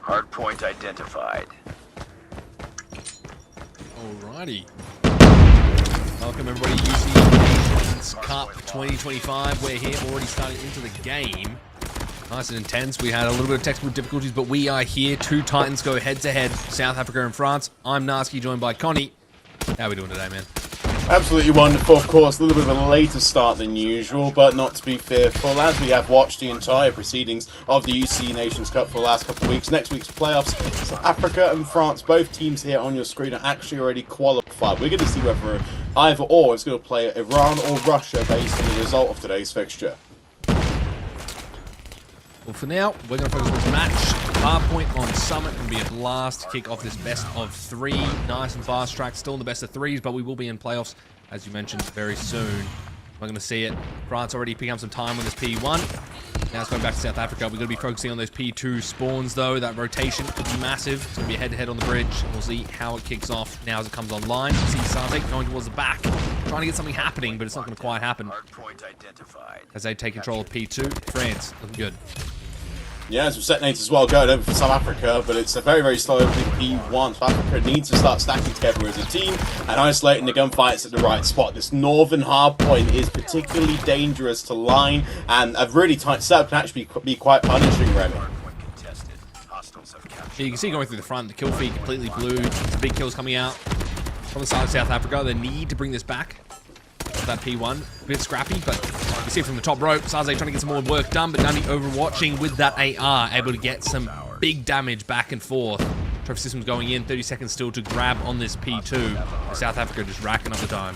Hardpoint identified. Alrighty. Welcome everybody, UCE Nations Cup 2025. We're here, already started into the game. Nice and intense. We had a little bit of technical difficulties, but we are here. Two Titans go head-to-head, South Africa and France. I'm Narski, joined by Connie. How are we doing today, man? Absolutely wonderful, of course. A little bit of a later start than usual, but not to be fearful, as we have watched the entire proceedings of the UCE Nations Cup for the last couple of weeks. Next week's playoffs, South Africa and France, both teams here on your screen, are actually already qualified. We're going to see whether either or is going to play Iran or Russia based on the result of today's fixture. Well, for now, we're going to focus on this match. Hardpoint on Summit can be a blast to kick off this best of three. Nice and fast track, still in the best of threes, but we will be in playoffs, as you mentioned, very soon. We're going to see it. France already picking up some time on this P1. Now it's going back to South Africa. We're going to be focusing on those P2 spawns, though. That rotation could be massive. It's going to be a head-to-head on the bridge. We'll see how it kicks off now as it comes online. See Sarte going towards the back, trying to get something happening, but it's not going to quite happen. As they take control of P2. France, looking good. Yeah, some setonators as well going over for South Africa, but it's a very, very slow opening P1. South Africa needs to start stacking together as a team and isolating the gunfights at the right spot. This northern hardpoint is particularly dangerous to line, and a really tight setup can actually be quite punishing, Remy. Yeah, you can see going through the front, the kill feed completely blue. Some big kills coming out from the side of South Africa. They need to bring this back. That P1, a bit scrappy, but you see it from the top rope. Sarze trying to get some more work done, but Nani overwatching with that AR, able to get some big damage back and forth. Trophy systems going in, 30 seconds still to grab on this P2. South Africa just racking up the time.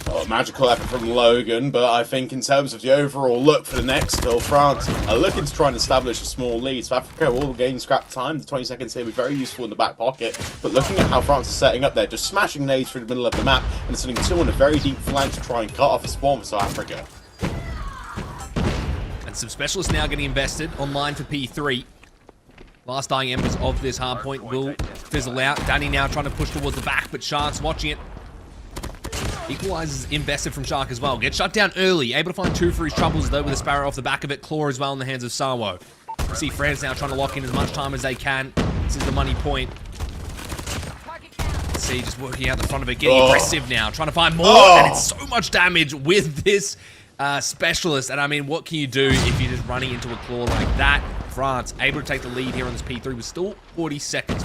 Oh, magical effort from Logan, but I think in terms of the overall look for the next kill, France are looking to try and establish a small lead. South Africa will gain scrap time. The 20 seconds here will be very useful in the back pocket, but looking at how France is setting up there, just smashing nades through the middle of the map and sending two on a very deep flank to try and cut off a spawn for South Africa. And some specialists now getting invested online for P3. Last dying embers of this hardpoint will fizzle out. Danny now trying to push towards the back, but Shark's watching it. Equalizes invested from Shark as well. Gets shut down early. Able to find two for his troubles, though, with a Sparrow off the back of it. Claw as well in the hands of Sarwo. You see France now trying to lock in as much time as they can. This is the money point. Let's see, just working out the front of it. Getting aggressive now. Trying to find more. And it's so much damage with this specialist. And I mean, what can you do if you're just running into a Claw like that? France able to take the lead here on this P3 with still 40 seconds.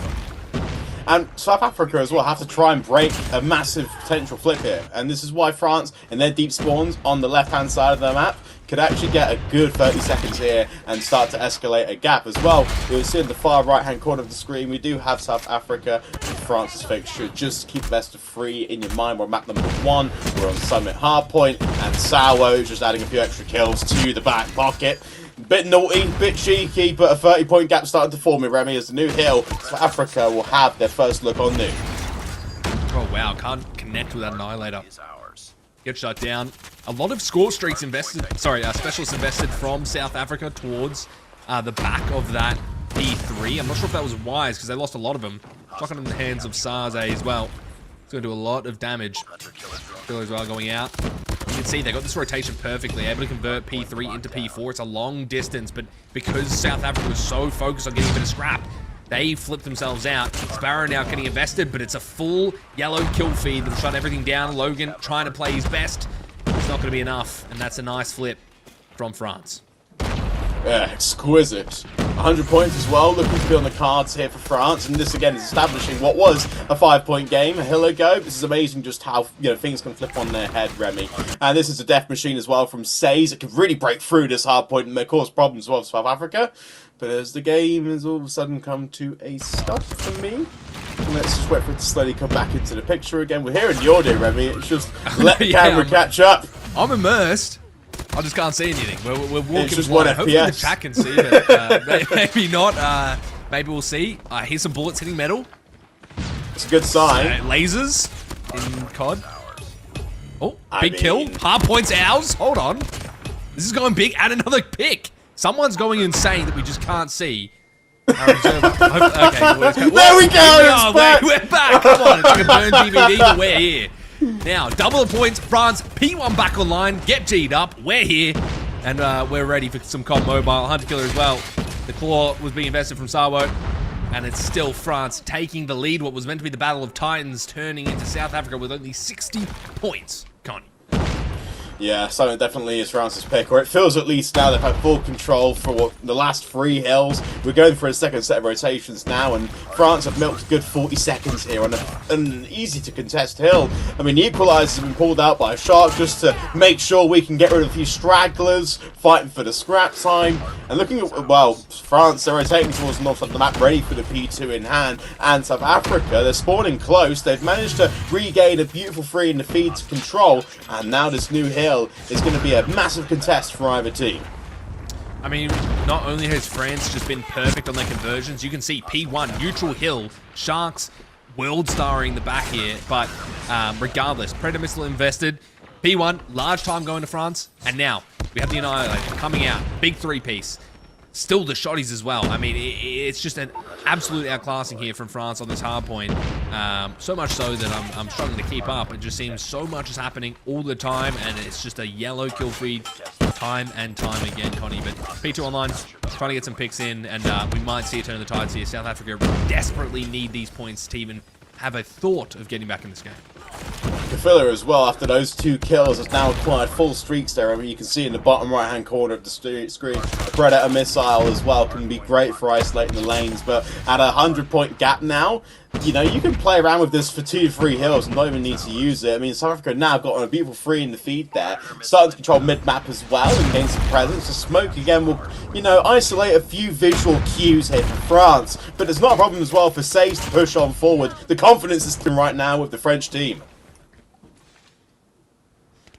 And South Africa as well have to try and break a massive potential flip here. And this is why France, in their deep spawns on the left-hand side of the map, could actually get a good 30 seconds here and start to escalate a gap as well. You'll see in the far right-hand corner of the screen, we do have South Africa and France's fixture. Just keep best of three in your mind. We're on map number 1. We're on Summit Hardpoint, and Sawo just adding a few extra kills to the back pocket. Bit naughty, bit cheeky, but a 30-point gap starting to form in Remy as the new hill. South Africa will have their first look on new. Oh wow, can't connect with that Annihilator. Get shut down. A lot of score streaks invested, specialists invested from South Africa towards the back of that P3. I'm not sure if that was wise because they lost a lot of them. Shotgun in the hands of Sarze as well. It's going to do a lot of damage. Killer as well going out. You can see they got this rotation perfectly, able to convert P3 into P4. It's a long distance, but because South Africa was so focused on getting a bit of scrap, they flipped themselves out. Sparrow now getting invested, but it's a full yellow kill feed that will shut everything down. Logan trying to play his best. It's not going to be enough, and that's a nice flip from France. Yeah, exquisite. 100 points as well, looking to be on the cards here for France, and this again is establishing what was a 5-point game a hill ago. This is amazing just how things can flip on their head, Remy. And this is a death machine as well from Says. It can really break through this hard point and cause problems as well for South Africa. But as the game has all of a sudden come to a stop for me, let's just wait for it to slowly come back into the picture again. We're here in the audio, Remy. It's just let the camera catch up. I'm immersed. I just can't see anything. We're walking. It's just blind. 1 Hopefully the chat can see, but maybe not. Maybe we'll see. I hear some bullets hitting metal. It's a good sign. Lasers in COD. Oh, big kill. Hard points ours. Hold on. This is going big. And another pick. Someone's going insane that we just can't see. Okay, there we go. We're back. Come on. It's like a burned DVD, but we're here. Now, double the points. France, P1 back online. Get G'd up. We're here. And we're ready for some COD Mobile. Hunter Killer as well. The claw was being invested from Sarwo, and it's still France taking the lead. What was meant to be the Battle of Titans turning into South Africa with only 60 points. Connie. Yeah, so it definitely is France's pick, or it feels at least now they've had full control for the last 3 hills. We're going for a second set of rotations now, and France have milked a good 40 seconds here on an easy-to-contest hill. I mean, the equalisers have been pulled out by a Shark just to make sure we can get rid of a few stragglers, fighting for the scrap time. And looking at, well, France, they're rotating towards the north of the map, ready for the P2 in hand, and South Africa, they're spawning close. They've managed to regain a beautiful 3 in the feed to control, and now this new hill is going to be a massive contest for either team. I mean, not only has France just been perfect on their conversions, you can see P1, neutral hill, Sharks, world starring the back here, but regardless, Predator missile invested, P1, large time going to France, and now we have the Annihilator coming out, big 3-piece. Still the shotties as well. I mean, it's just an absolute outclassing here from France on this hard point. So much so that I'm struggling to keep up. It just seems so much is happening all the time, and it's just a yellow kill feed time and time again, Connie. But P2 online, trying to get some picks in, and we might see a turn of the tides here. South Africa desperately need these points to even have a thought of getting back in this game. Kafilla as well, after those 2 kills, has now acquired full streaks there. I mean, you can see in the bottom right hand corner of the screen, a Predator missile as well can be great for isolating the lanes, but at a 100-point gap now, you know, you can play around with this for 2-3 hills and not even need to use it. I mean, South Africa now got on a beautiful 3 in the feed there, starting to control mid-map as well and gain some presence. The smoke again will, you know, isolate a few visual cues here for France, but it's not a problem as well for Sage to push on forward. The confidence is right now with the French team.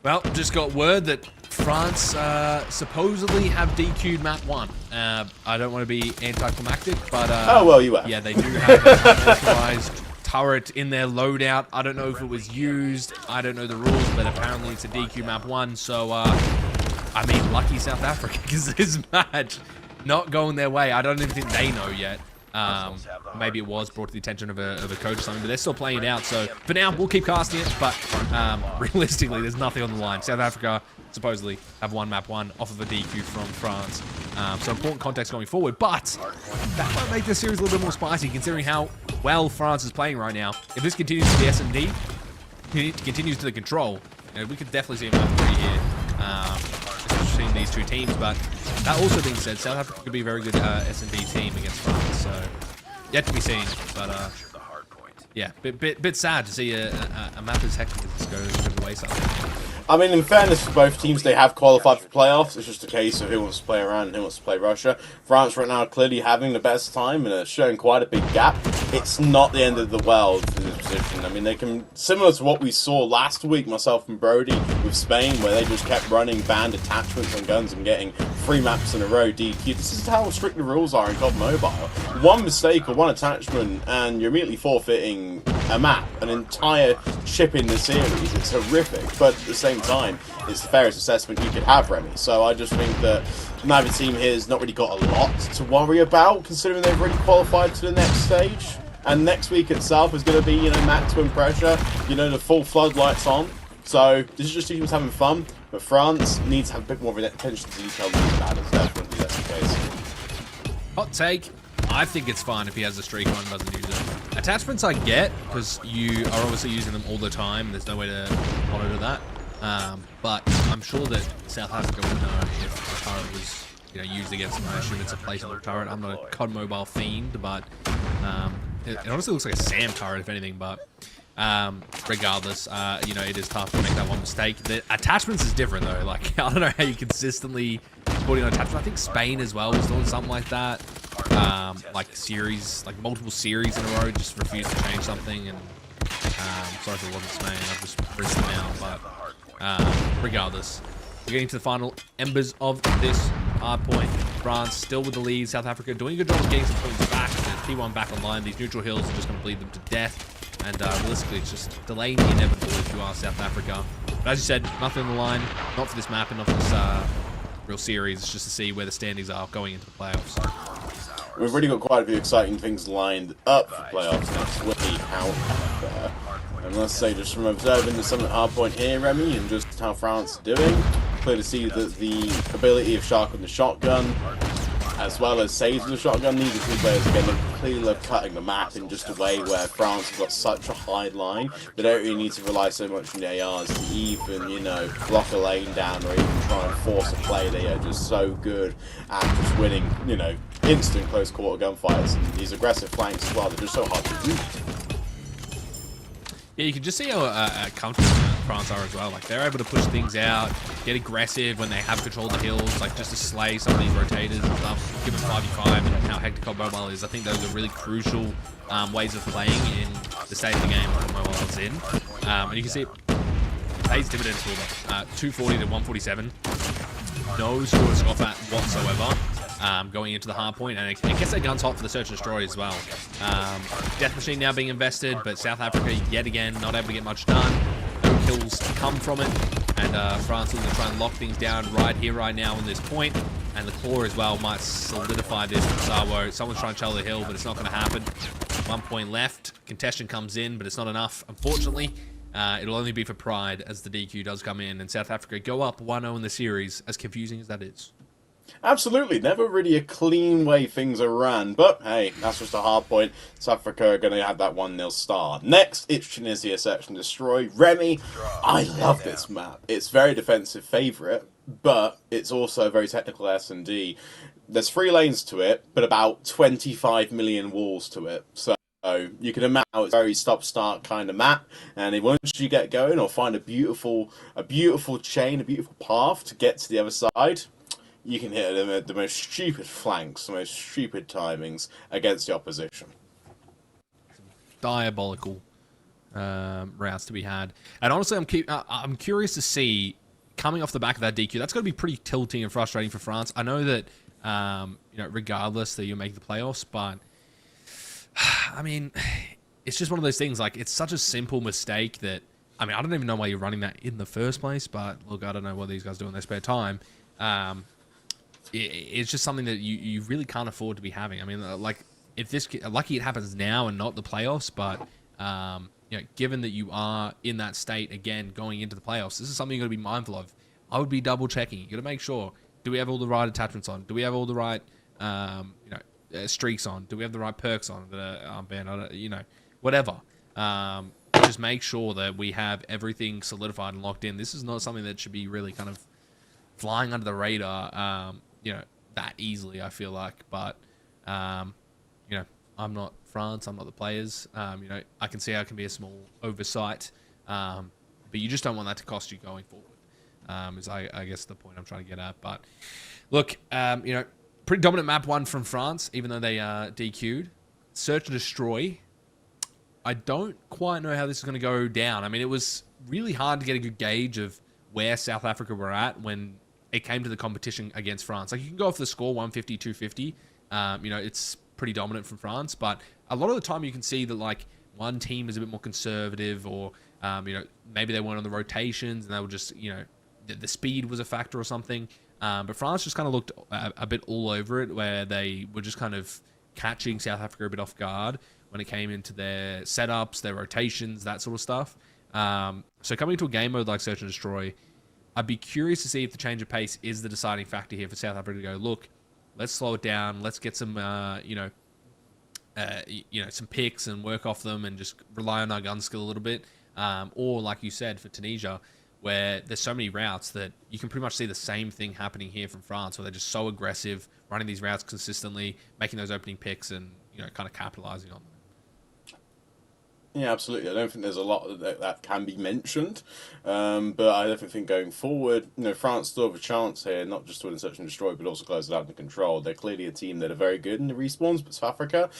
Well, just got word that France supposedly have DQ'd map 1. I don't want to be anticlimactic, but oh well, you are. Yeah, they do have an unauthorized turret in their loadout. I don't know if it was used. I don't know the rules, but apparently it's a DQ map 1. So, I mean, lucky South Africa because this match not going their way. I don't even think they know yet. Maybe it was brought to the attention of a coach or something, but they're still playing it out. So for now, we'll keep casting it, but realistically, there's nothing on the line. South Africa supposedly have won map 1 off of a DQ from France. So important context going forward, but that might make this series a little bit more spicy considering how well France is playing right now. If this continues to the S&D, continues to the control, you know, we could definitely see a map 3 here. Between these 2 teams, but that also being said, South Africa could be a very good S&D team against France, so yet to be seen, but yeah, bit sad to see a map as hectic as this go to the wayside. I mean, in fairness to both teams, they have qualified for playoffs. It's just a case of who wants to play Iran and who wants to play Russia. France right now are clearly having the best time and are showing quite a big gap. It's not the end of the world for this position. I mean, they can, similar to what we saw last week, myself and Brody, with Spain, where they just kept running banned attachments on guns and getting 3 maps in a row DQ. This is how strict the rules are in COD Mobile. One mistake or one attachment and you're immediately forfeiting a map, an entire chip in the series. It's horrific, but at the same time, it's the fairest assessment you could have, Remy. So I just think that neither team here has not really got a lot to worry about, considering they've already qualified to the next stage. And next week itself is going to be, you know, maximum pressure, you know, the full floodlights on. So this is just teams having fun, but France needs to have a bit more of an attention to detail in these battles. Definitely that's the case. Hot take. I think it's fine if he has a streak on and doesn't use it. Attachments I get, because you are obviously using them all the time. There's no way to monitor that. But I'm sure that South Africa would know if the turret was, you know, used against them. I assume it's a placeable turret. I'm not a COD Mobile fiend, but it honestly looks like a SAM turret, if anything. But regardless, you know, it is tough to make that one mistake. The attachments is different, though. Like, I don't know how you consistently put in attachments. I think Spain as well was doing something like that. Like series, like multiple series in a row, just refuse to change something. And sorry if it wasn't Spain, I've just rinsed them out. But regardless, we're getting to the final embers of this hard point. France still with the lead. South Africa doing a good job of getting some points back. The T1 back online. These neutral hills are just going to bleed them to death. And realistically, it's just delaying the inevitable if you are South Africa. But as you said, nothing on the line. Not for this map and not for this real series. It's just to see where the standings are going into the playoffs. We've really got quite a few exciting things lined up for playoffs next week out there. And let's say, just from observing the summit hard point here, Remy, and just how France are doing, clear to see that the ability of Shark with the shotgun as well as saves with the shotgun. These are two players again clearly cutting the map in just a way where France has got such a high line. They don't really need to rely so much on the ARs to even, you know, block a lane down or even try and force a play. They are just so good at just winning, you know, instant close quarter gunfights, and these aggressive flanks as well. They're just so hard to do. Yeah, you can just see how comfortable France are as well. Like, they're able to push things out, get aggressive when they have control of the hills, like just to slay some of these rotators and stuff, give us 5v5, and how hectic mobile is. I think those are really crucial ways of playing in the state of the game that mobile is in. And you can see it pays dividends for them. 240 to 147. No sort of scoff at whatsoever. Going into the hard point, and it gets their guns hot for the search and destroy as well. Death Machine now being invested, but South Africa yet again not able to get much done. No kills come from it, and France is going to try and lock things down right here, right now on this point. And the claw as well might solidify this for Sawo. Someone's trying to tell the hill, but it's not going to happen. 1 point left. Contestation comes in, but it's not enough, unfortunately. It'll only be for pride as the DQ does come in, and South Africa go up 1-0 in the series, as confusing as that is. Absolutely, never really a clean way things are ran, but hey, that's just a hard point. South Africa are going to have that 1-0 start. Next, it's Tunisia Search and Destroy. Remy, I love this map. It's very defensive favourite, but it's also a very technical S&D. There's 3 lanes to it, but about 25 million walls to it, so you can imagine it's a very stop-start kind of map, and once you get going or find a beautiful chain, a beautiful path to get to the other side, you can hit them at the most stupid flanks, the most stupid timings against the opposition. Diabolical routes to be had, and honestly, I'm curious to see, coming off the back of that DQ, that's going to be pretty tilting and frustrating for France. I know that you know, regardless that you make the playoffs, but I mean, it's just one of those things. Like, it's such a simple mistake that, I mean, I don't even know why you're running that in the first place. But look, I don't know what these guys do in their spare time. It's just something that you really can't afford to be having. I mean, like, if this, lucky it happens now and not the playoffs, but you know, given that you are in that state again going into the playoffs, this is something you're going to be mindful of. I would be double checking. You got to make sure: do we have all the right attachments on? Do we have all the right you know, streaks on? Do we have the right perks on? Armband, you know, whatever. Just make sure that we have everything solidified and locked in. This is not something that should be really kind of flying under the radar, you know, that easily, I feel like. But, you know, I'm not France. I'm not the players. You know, I can see how it can be a small oversight. But you just don't want that to cost you going forward, is I guess the point I'm trying to get at. But, look, you know, pretty dominant map one from France, even though they DQ'd. Search and Destroy. I don't quite know how this is going to go down. I mean, it was really hard to get a good gauge of where South Africa were at when it came to the competition against France. Like, you can go off the score 150, 250. You know, it's pretty dominant from France, but a lot of the time you can see that, like, one team is a bit more conservative, or, you know, maybe they weren't on the rotations and they were just, you know, the speed was a factor or something. But France just kind of looked a bit all over it, where they were just kind of catching South Africa a bit off guard when it came into their setups, their rotations, that sort of stuff. So coming to a game mode like Search and Destroy, I'd be curious to see if the change of pace is the deciding factor here for South Africa to go, look, let's slow it down, let's get some, you know, some picks and work off them and just rely on our gun skill a little bit. Or like you said, for Tunisia, where there's so many routes that you can pretty much see the same thing happening here from France, where they're just so aggressive, running these routes consistently, making those opening picks, and, you know, kind of capitalizing on them. Yeah, absolutely. I don't think there's a lot that can be mentioned, but I definitely think going forward, you know, France still have a chance here, not just to win Search and Destroy, but also close it out and control. They're clearly a team that are very good in the respawns, but South Africa,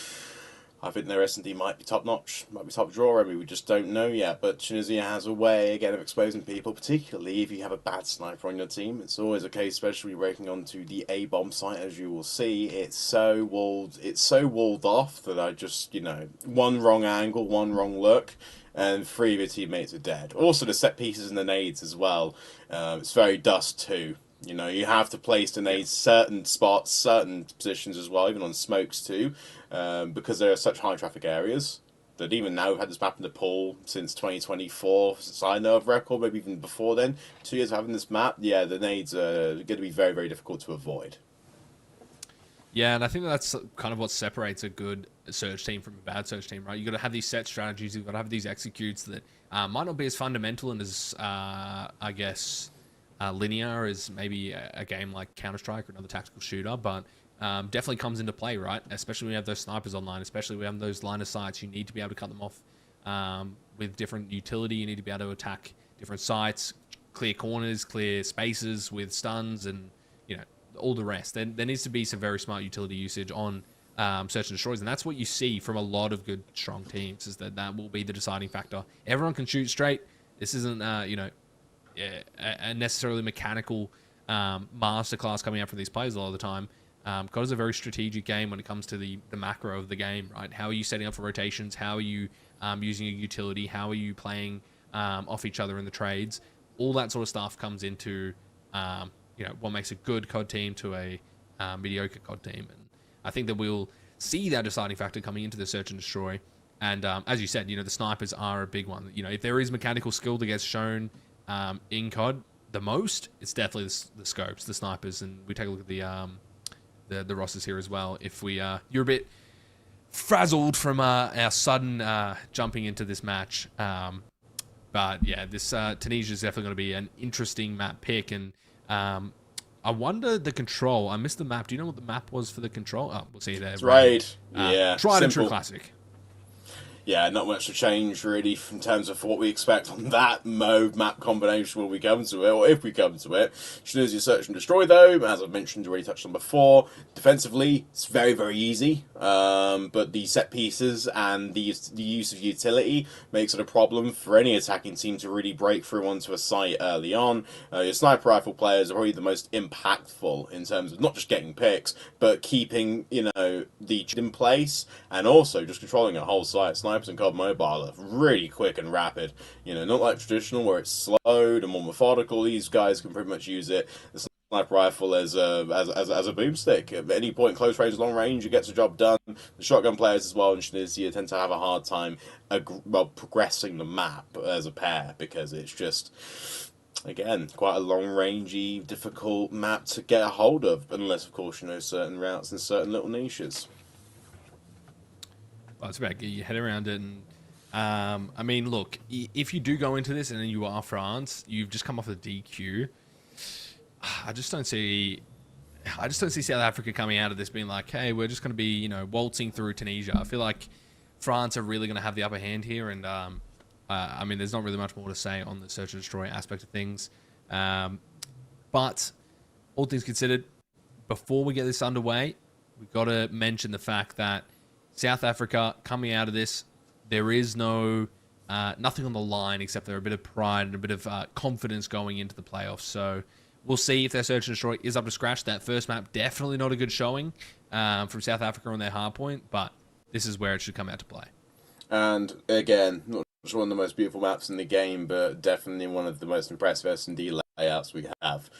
I think their S&D might be top-notch, might be top drawer. I mean, we just don't know yet, but Tunisia has a way, again, of exposing people, particularly if you have a bad sniper on your team. It's always a case, especially breaking onto the A-bomb site, as you will see. It's so walled off that I just, you know, one wrong angle, one wrong look, and 3 of your teammates are dead. Also, the set pieces and the nades as well. It's very dust too. You know, you have to place the nades certain spots, certain positions as well, even on smokes too, because there are such high traffic areas that even now we've had this map in the pool since 2024, since I know of record, maybe even before then. 2 years of having this map, yeah, the nades are going to be very, very difficult to avoid. Yeah, and I think that's kind of what separates a good search team from a bad search team, right? You got to have these set strategies. You've got to have these executes that might not be as fundamental and as, I guess, linear as maybe a game like Counter-Strike or another tactical shooter, but definitely comes into play, right? Especially when you have those snipers online, especially when you have those line of sights. You need to be able to cut them off with different utility. You need to be able to attack different sites, clear corners, clear spaces with stuns, and all the rest. There needs to be some very smart utility usage on search and destroys, and that's what you see from a lot of good, strong teams, is that will be the deciding factor. Everyone can shoot straight. This isn't, a necessarily mechanical masterclass coming out from these players a lot of the time. COD is a very strategic game when it comes to the macro of the game, right? How are you setting up for rotations? How are you using your utility? How are you playing off each other in the trades? All that sort of stuff comes into what makes a good COD team to a mediocre COD team. And I think that we'll see that deciding factor coming into the search and destroy. And as you said, the snipers are a big one. If there is mechanical skill that gets shown in COD the most, it's definitely the scopes, the snipers. And we take a look at the rosters here as well. If you're a bit frazzled from our sudden jumping into this match. But yeah, this Tunisia is definitely going to be an interesting map pick. And I wonder the control. I missed the map. Do you know what the map was for the control? Oh, we'll see there. That's right. Yeah. Tried and true classic. Yeah, not much to change really in terms of what we expect on that map combination when we come to it, or if we come to it. Tunisia search and destroy, though, as I've mentioned, already touched on before. Defensively, it's very, very easy, but the set pieces and the use of utility makes it a problem for any attacking team to really break through onto a site early on. Your sniper rifle players are probably the most impactful in terms of not just getting picks, but keeping the in place and also just controlling a whole site. Snipers and COD Mobile are really quick and rapid. Not like traditional where it's slowed and more methodical. These guys can pretty much use it. The sniper rifle as a boomstick. At any point, close range, long range, it gets the job done. The shotgun players as well in Tunisia tend to have a hard time progressing the map as a pair because it's just, again, quite a long-rangey, difficult map to get a hold of, unless, of course, certain routes and certain little niches. Well, it's about getting your head around it. And I mean, look, if you do go into this and then you are France, you've just come off the DQ. I just don't see South Africa coming out of this being like, hey, we're just going to be, waltzing through Tunisia. I feel like France are really going to have the upper hand here. And I mean, there's not really much more to say on the search and destroy aspect of things. But all things considered, before we get this underway, we've got to mention the fact that South Africa coming out of this, there is nothing on the line except there a bit of pride and a bit of confidence going into the playoffs. So we'll see if their search and destroy is up to scratch. That first map, definitely not a good showing from South Africa on their hard point, but this is where it should come out to play. And again, not just one of the most beautiful maps in the game, but definitely one of the most impressive S&D layouts we have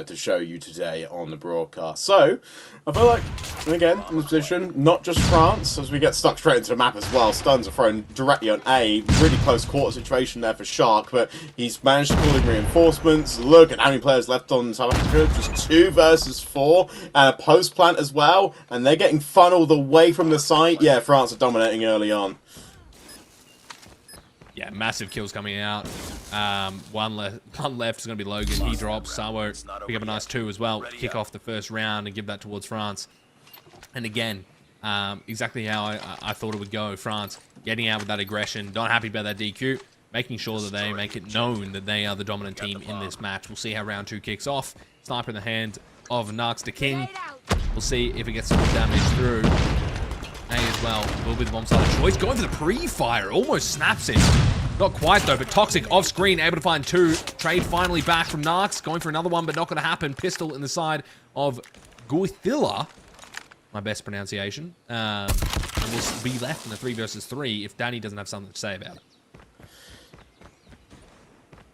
to show you today on the broadcast. So, I feel like, again, in this position, not just France, as we get stuck straight into the map as well. Stuns are thrown directly on A. Really close quarter situation there for Shark, but he's managed to call in reinforcements. Look at how many players left on South Africa. Just 2 versus 4. And a post plant as well. And they're getting funneled away from the site. Yeah, France are dominating early on. Yeah, massive kills coming out. One left is going to be Logan. He drops. Sawo pick up a nice 2 as well. Kick off the first round and give that towards France. And again, exactly how I thought it would go. France getting out with that aggression. Not happy about that DQ. Making sure that they make it known that they are the dominant team in this match. We'll see how round 2 kicks off. Sniper in the hand of Narks the King. We'll see if it gets some damage through. A as well. Will be the bomb side of choice. Going for the pre-fire. Almost snaps it. Not quite though, but Toxic off screen, able to find 2. Trade finally back from Narks. Going for another one, but not going to happen. Pistol in the side of Guithilla. My best pronunciation. And we'll be left in the 3 versus 3 if Danny doesn't have something to say about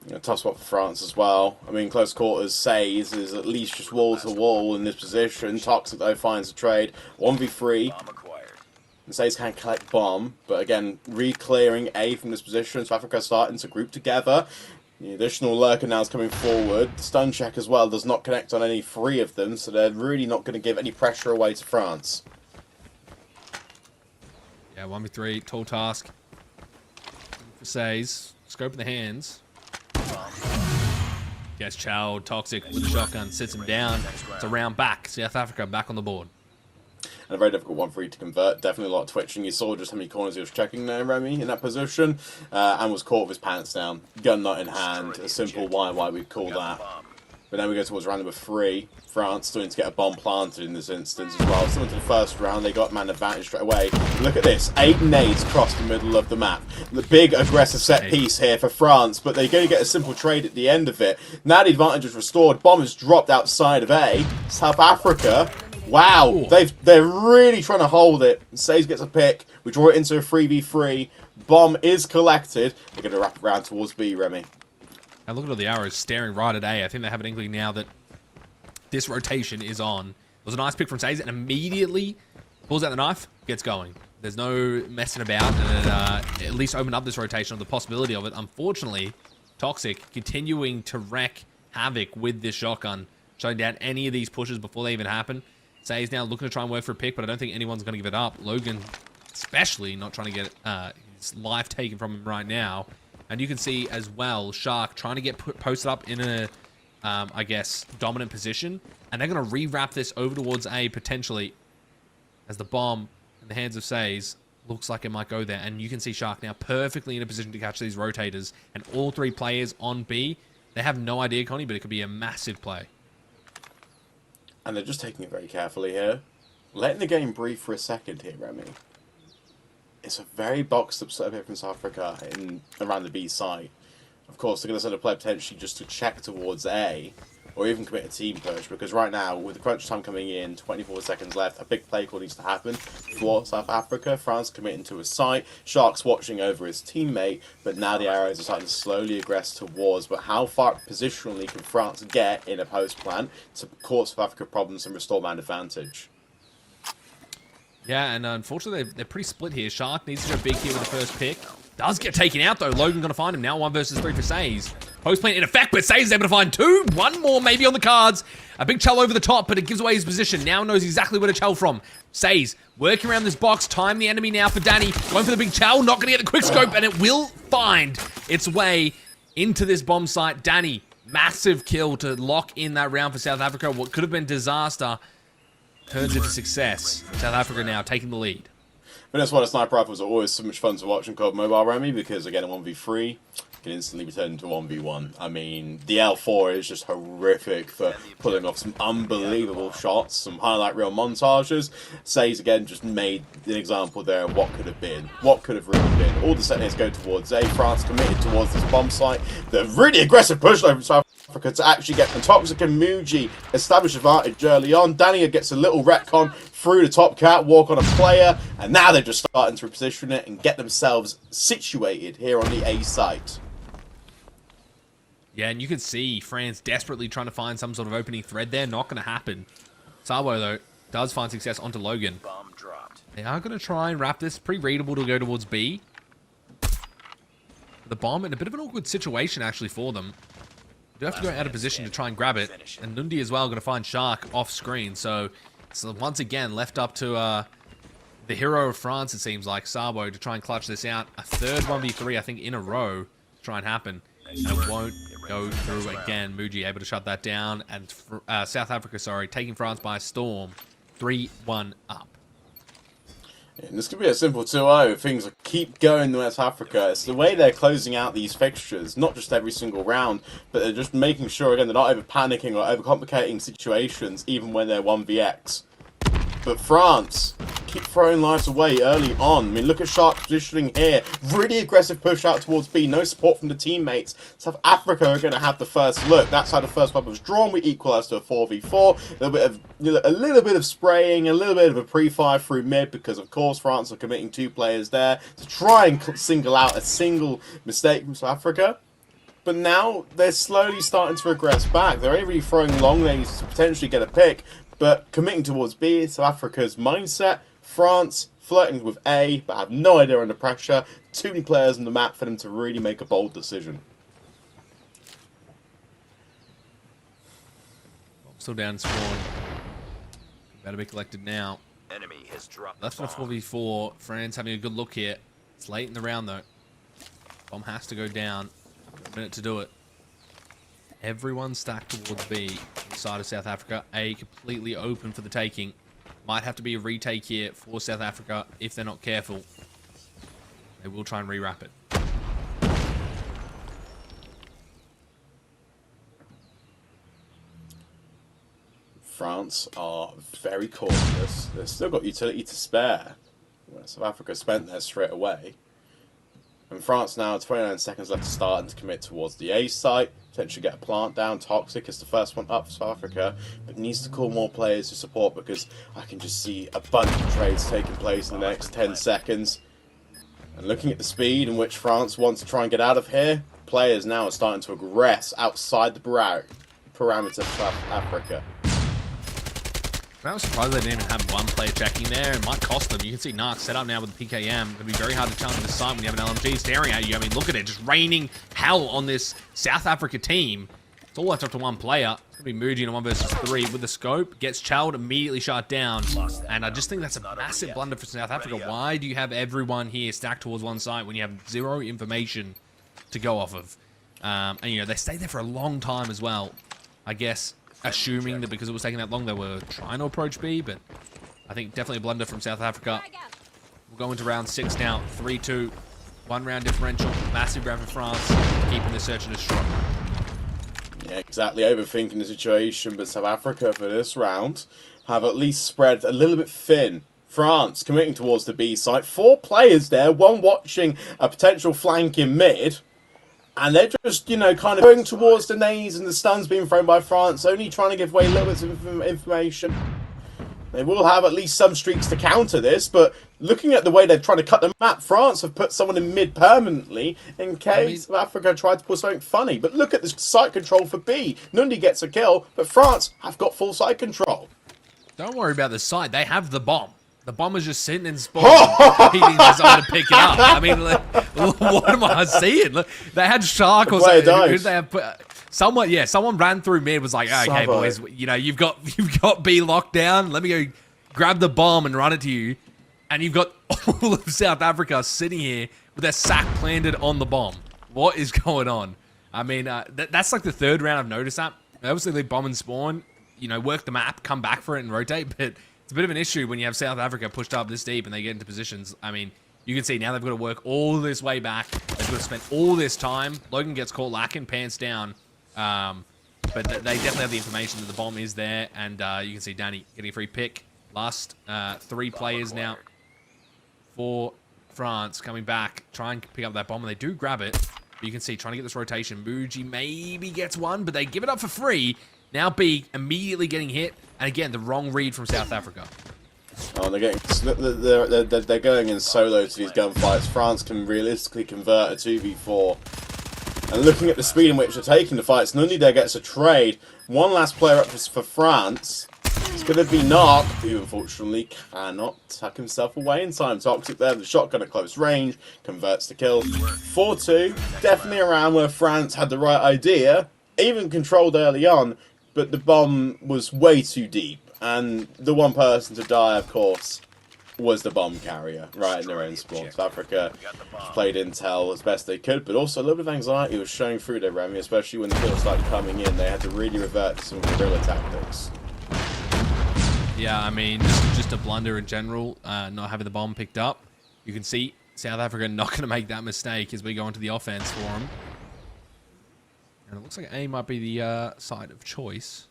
it. Tough spot for France as well. I mean, close quarters, Says is at least just wall to wall in this position. Toxic, though, finds a trade. 1v3. And Says can collect bomb, but again, re-clearing A from this position. South Africa starting to group together. The additional lurker now is coming forward. The stun check as well does not connect on any 3 of them, so they're really not going to give any pressure away to France. Yeah, 1v3, tall task. For Says, scope in the hands. Gets chowed, Toxic with the shotgun, sits him down. It's a round back. South Africa back on the board. And a very difficult one for you to convert. Definitely a lot of twitching. You saw just how many corners he was checking there, Remy, in that position. And was caught with his pants down. Gun nut in hand. A simple why we'd call that. But then we go towards round number 3. France starting to get a bomb planted in this instance as well. Similar to the first round, they got man advantage straight away. Look at this, 8 nades across the middle of the map. The big aggressive set piece here for France, but they're going to get a simple trade at the end of it. Now the advantage is restored. Bomb is dropped outside of A. South Africa, wow, they're really trying to hold it. Says gets a pick. We draw it into a 3v3. Bomb is collected. They're going to wrap it around towards B, Remy. And look at all the arrows staring right at A. I think they have an inkling now that this rotation is on. It was a nice pick from Says, and immediately pulls out the knife, gets going. There's no messing about, and at least open up this rotation of the possibility of it. Unfortunately, Toxic continuing to wreak havoc with this shotgun, shutting down any of these pushes before they even happen. Says now looking to try and work for a pick, but I don't think anyone's going to give it up. Logan, especially, not trying to get his life taken from him right now. And you can see as well, Shark trying to get posted up in a, I guess, dominant position. And they're going to rewrap this over towards A potentially as the bomb in the hands of Says looks like it might go there. And you can see Shark now perfectly in a position to catch these rotators. And all 3 players on B, they have no idea, Connie, but it could be a massive play. And they're just taking it very carefully here. Letting the game breathe for a second here, Remy. It's a very boxed up setup here from South Africa around the B side. Of course, they're going to send a player potentially just to check towards A, or even commit a team push, because right now, with the crunch time coming in, 24 seconds left, a big play call needs to happen for South Africa. France committing to a site, Shark's watching over his teammate, but now the arrows are starting to slowly aggress towards. But how far positionally can France get in a post plant to cause South Africa problems and restore man advantage? Yeah, and unfortunately, they're pretty split here. Shark needs to go big here with the first pick. Does get taken out, though. Logan going to find him now. 1 versus 3 for Says. Post plant in effect, but Says is able to find 2. 1 more maybe on the cards. A big chell over the top, but it gives away his position. Now knows exactly where to chell from. Says working around this box. Time the enemy now for Danny. Going for the big chell. Not going to get the quick scope, and it will find its way into this bomb site. Danny, massive kill to lock in that round for South Africa. What could have been disaster turns into success. South Africa now taking the lead. But that's why the sniper rifles are always so much fun to watch in COD Mobile, Remy, because again, a 1v3 can instantly be turned into 1v1. I mean, the L4 is just horrific for pulling off some unbelievable shots, some highlight reel montages. Says again just made an example there of what could have been, what could have really been. All the settings go towards A. France committed towards this bomb site. The really aggressive push over South Africa to actually get the Toxic and Muji establish advantage early on. Dania gets a little retcon through the top catwalk on a player, and now they're just starting to reposition it and get themselves situated here on the A site. Yeah, and you can see France desperately trying to find some sort of opening thread there. Not going to happen. Sabo, though, does find success onto Logan. Bomb dropped. They are going to try and wrap this. Pretty readable to go towards B. The bomb in a bit of an awkward situation, actually, for them. You do have to go out of position to try and grab it. And Nundi as well going to find Shark off screen. So once again, left up to the hero of France, it seems like, Sabo, to try and clutch this out. A third 1v3, I think, in a row to try and happen. And it won't go through again. Muji able to shut that down. And South Africa, sorry, taking France by storm. 3-1 up. And this could be a simple 2-0. Things keep going in West Africa. It's the way they're closing out these fixtures, not just every single round, but they're just making sure, again, they're not over-panicking or over-complicating situations, even when they're 1vx. But France keep throwing lives away early on. I mean, look at Shark positioning here. Really aggressive push out towards B. No support from the teammates. South Africa are going to have the first look. That's how the first weapon was drawn. We equalise to a 4v4. A little bit of spraying, a little bit of a pre-fire through mid, because of course France are committing 2 players there to try and single out a single mistake from South Africa. But now they're slowly starting to regress back. They're already throwing long lanes to potentially get a pick, but committing towards B, South Africa's mindset. France flirting with A, but have no idea under pressure. Too many players on the map for them to really make a bold decision. Still down spawn. Better be collected now. Enemy has dropped Left on a 4v4. France having a good look here. It's late in the round though. Bomb has to go down. A minute to do it. Everyone stacked towards B on the side of South Africa. A completely open for the taking. Might have to be a retake here for South Africa if they're not careful. They will try and re-wrap it. France are very cautious. They've still got utility to spare. Well, South Africa spent theirs straight away. And France now, 29 seconds left to start and to commit towards the A site. Potentially get a plant down. Toxic is the first one up for South Africa, but needs to call more players to support because I can just see a bunch of trades taking place in the next 10 seconds. And looking at the speed in which France wants to try and get out of here, players now are starting to aggress outside the parameter of South Africa. I was surprised they didn't even have one player checking there. It might cost them. You can see Narc set up now with the PKM. It's going to be very hard to challenge this side when you have an LMG staring at you. I mean, look at it. Just raining hell on this South Africa team. It's all left up to one player. It's going to be Muji in a 1 versus 3 with the scope. Gets chowed, immediately shot down. And I just think that's a massive blunder for South Africa. Why do you have everyone here stacked towards one side when you have zero information to go off of? And, you know, they stayed there for a long time as well. I guess, assuming that because it was taking that long, they were trying to approach B, but I think definitely a blunder from South Africa. We'll go into round 6 now. 3-2. 1 round differential. Massive round for France. Keeping the search and destroy. Yeah, exactly. Overthinking the situation, but South Africa for this round have at least spread a little bit thin. France committing towards the B site. 4 players there. 1 watching a potential flank in mid. And they're just, you know, kind of going towards the nades and the stuns being thrown by France, only trying to give away little bits of information. They will have at least some streaks to counter this, but looking at the way they're trying to cut the map, France have put someone in mid permanently in case South Africa tried to pull something funny. But look at the site control for B. Nundi gets a kill, but France have got full site control. Don't worry about the site. They have the bomb. The bomb is just sitting in spawn, waiting for someone to pick it up. I mean, like, what am I seeing? Look, they had Shark or something. Who they have someone ran through mid, was like, okay, boys, you know, you've got B locked down. Let me go grab the bomb and run it to you. And you've got all of South Africa sitting here with their sack planted on the bomb. What is going on? I mean, that's like the 3rd round I've noticed that. They obviously leave bomb and spawn, you know, work the map, come back for it and rotate, but it's a bit of an issue when you have South Africa pushed up this deep and they get into positions. I mean, you can see now they've got to work all this way back. They've got to spend all this time. Logan gets caught lacking, pants down. But they definitely have the information that the bomb is there. And you can see Danny getting a free pick. Last 3 players now for France coming back. Try and pick up that bomb, and they do grab it. But you can see trying to get this rotation. Muji maybe gets one, but they give it up for free. Now B immediately getting hit, and again the wrong read from South Africa. Oh, they're going in solo to these gunfights. France can realistically convert a 2v4. And looking at the speed in which they're taking the fights, Nundi there gets a trade. 1 last player up for France. It's going to be Narc, who unfortunately cannot tuck himself away in time. Toxic there, the shotgun at close range, converts the kill. 4-2, definitely around where France had the right idea, even controlled early on. But the bomb was way too deep, and the one person to die, of course, was the bomb carrier, right in their own spawn. South Africa played intel as best they could, but also a little bit of anxiety was showing through their Remy, especially when the kills started coming in. They had to really revert to some guerrilla tactics. Yeah, I mean, just a blunder in general, not having the bomb picked up. You can see South Africa not going to make that mistake as we go into the offense for them. And it looks like A might be the side of choice.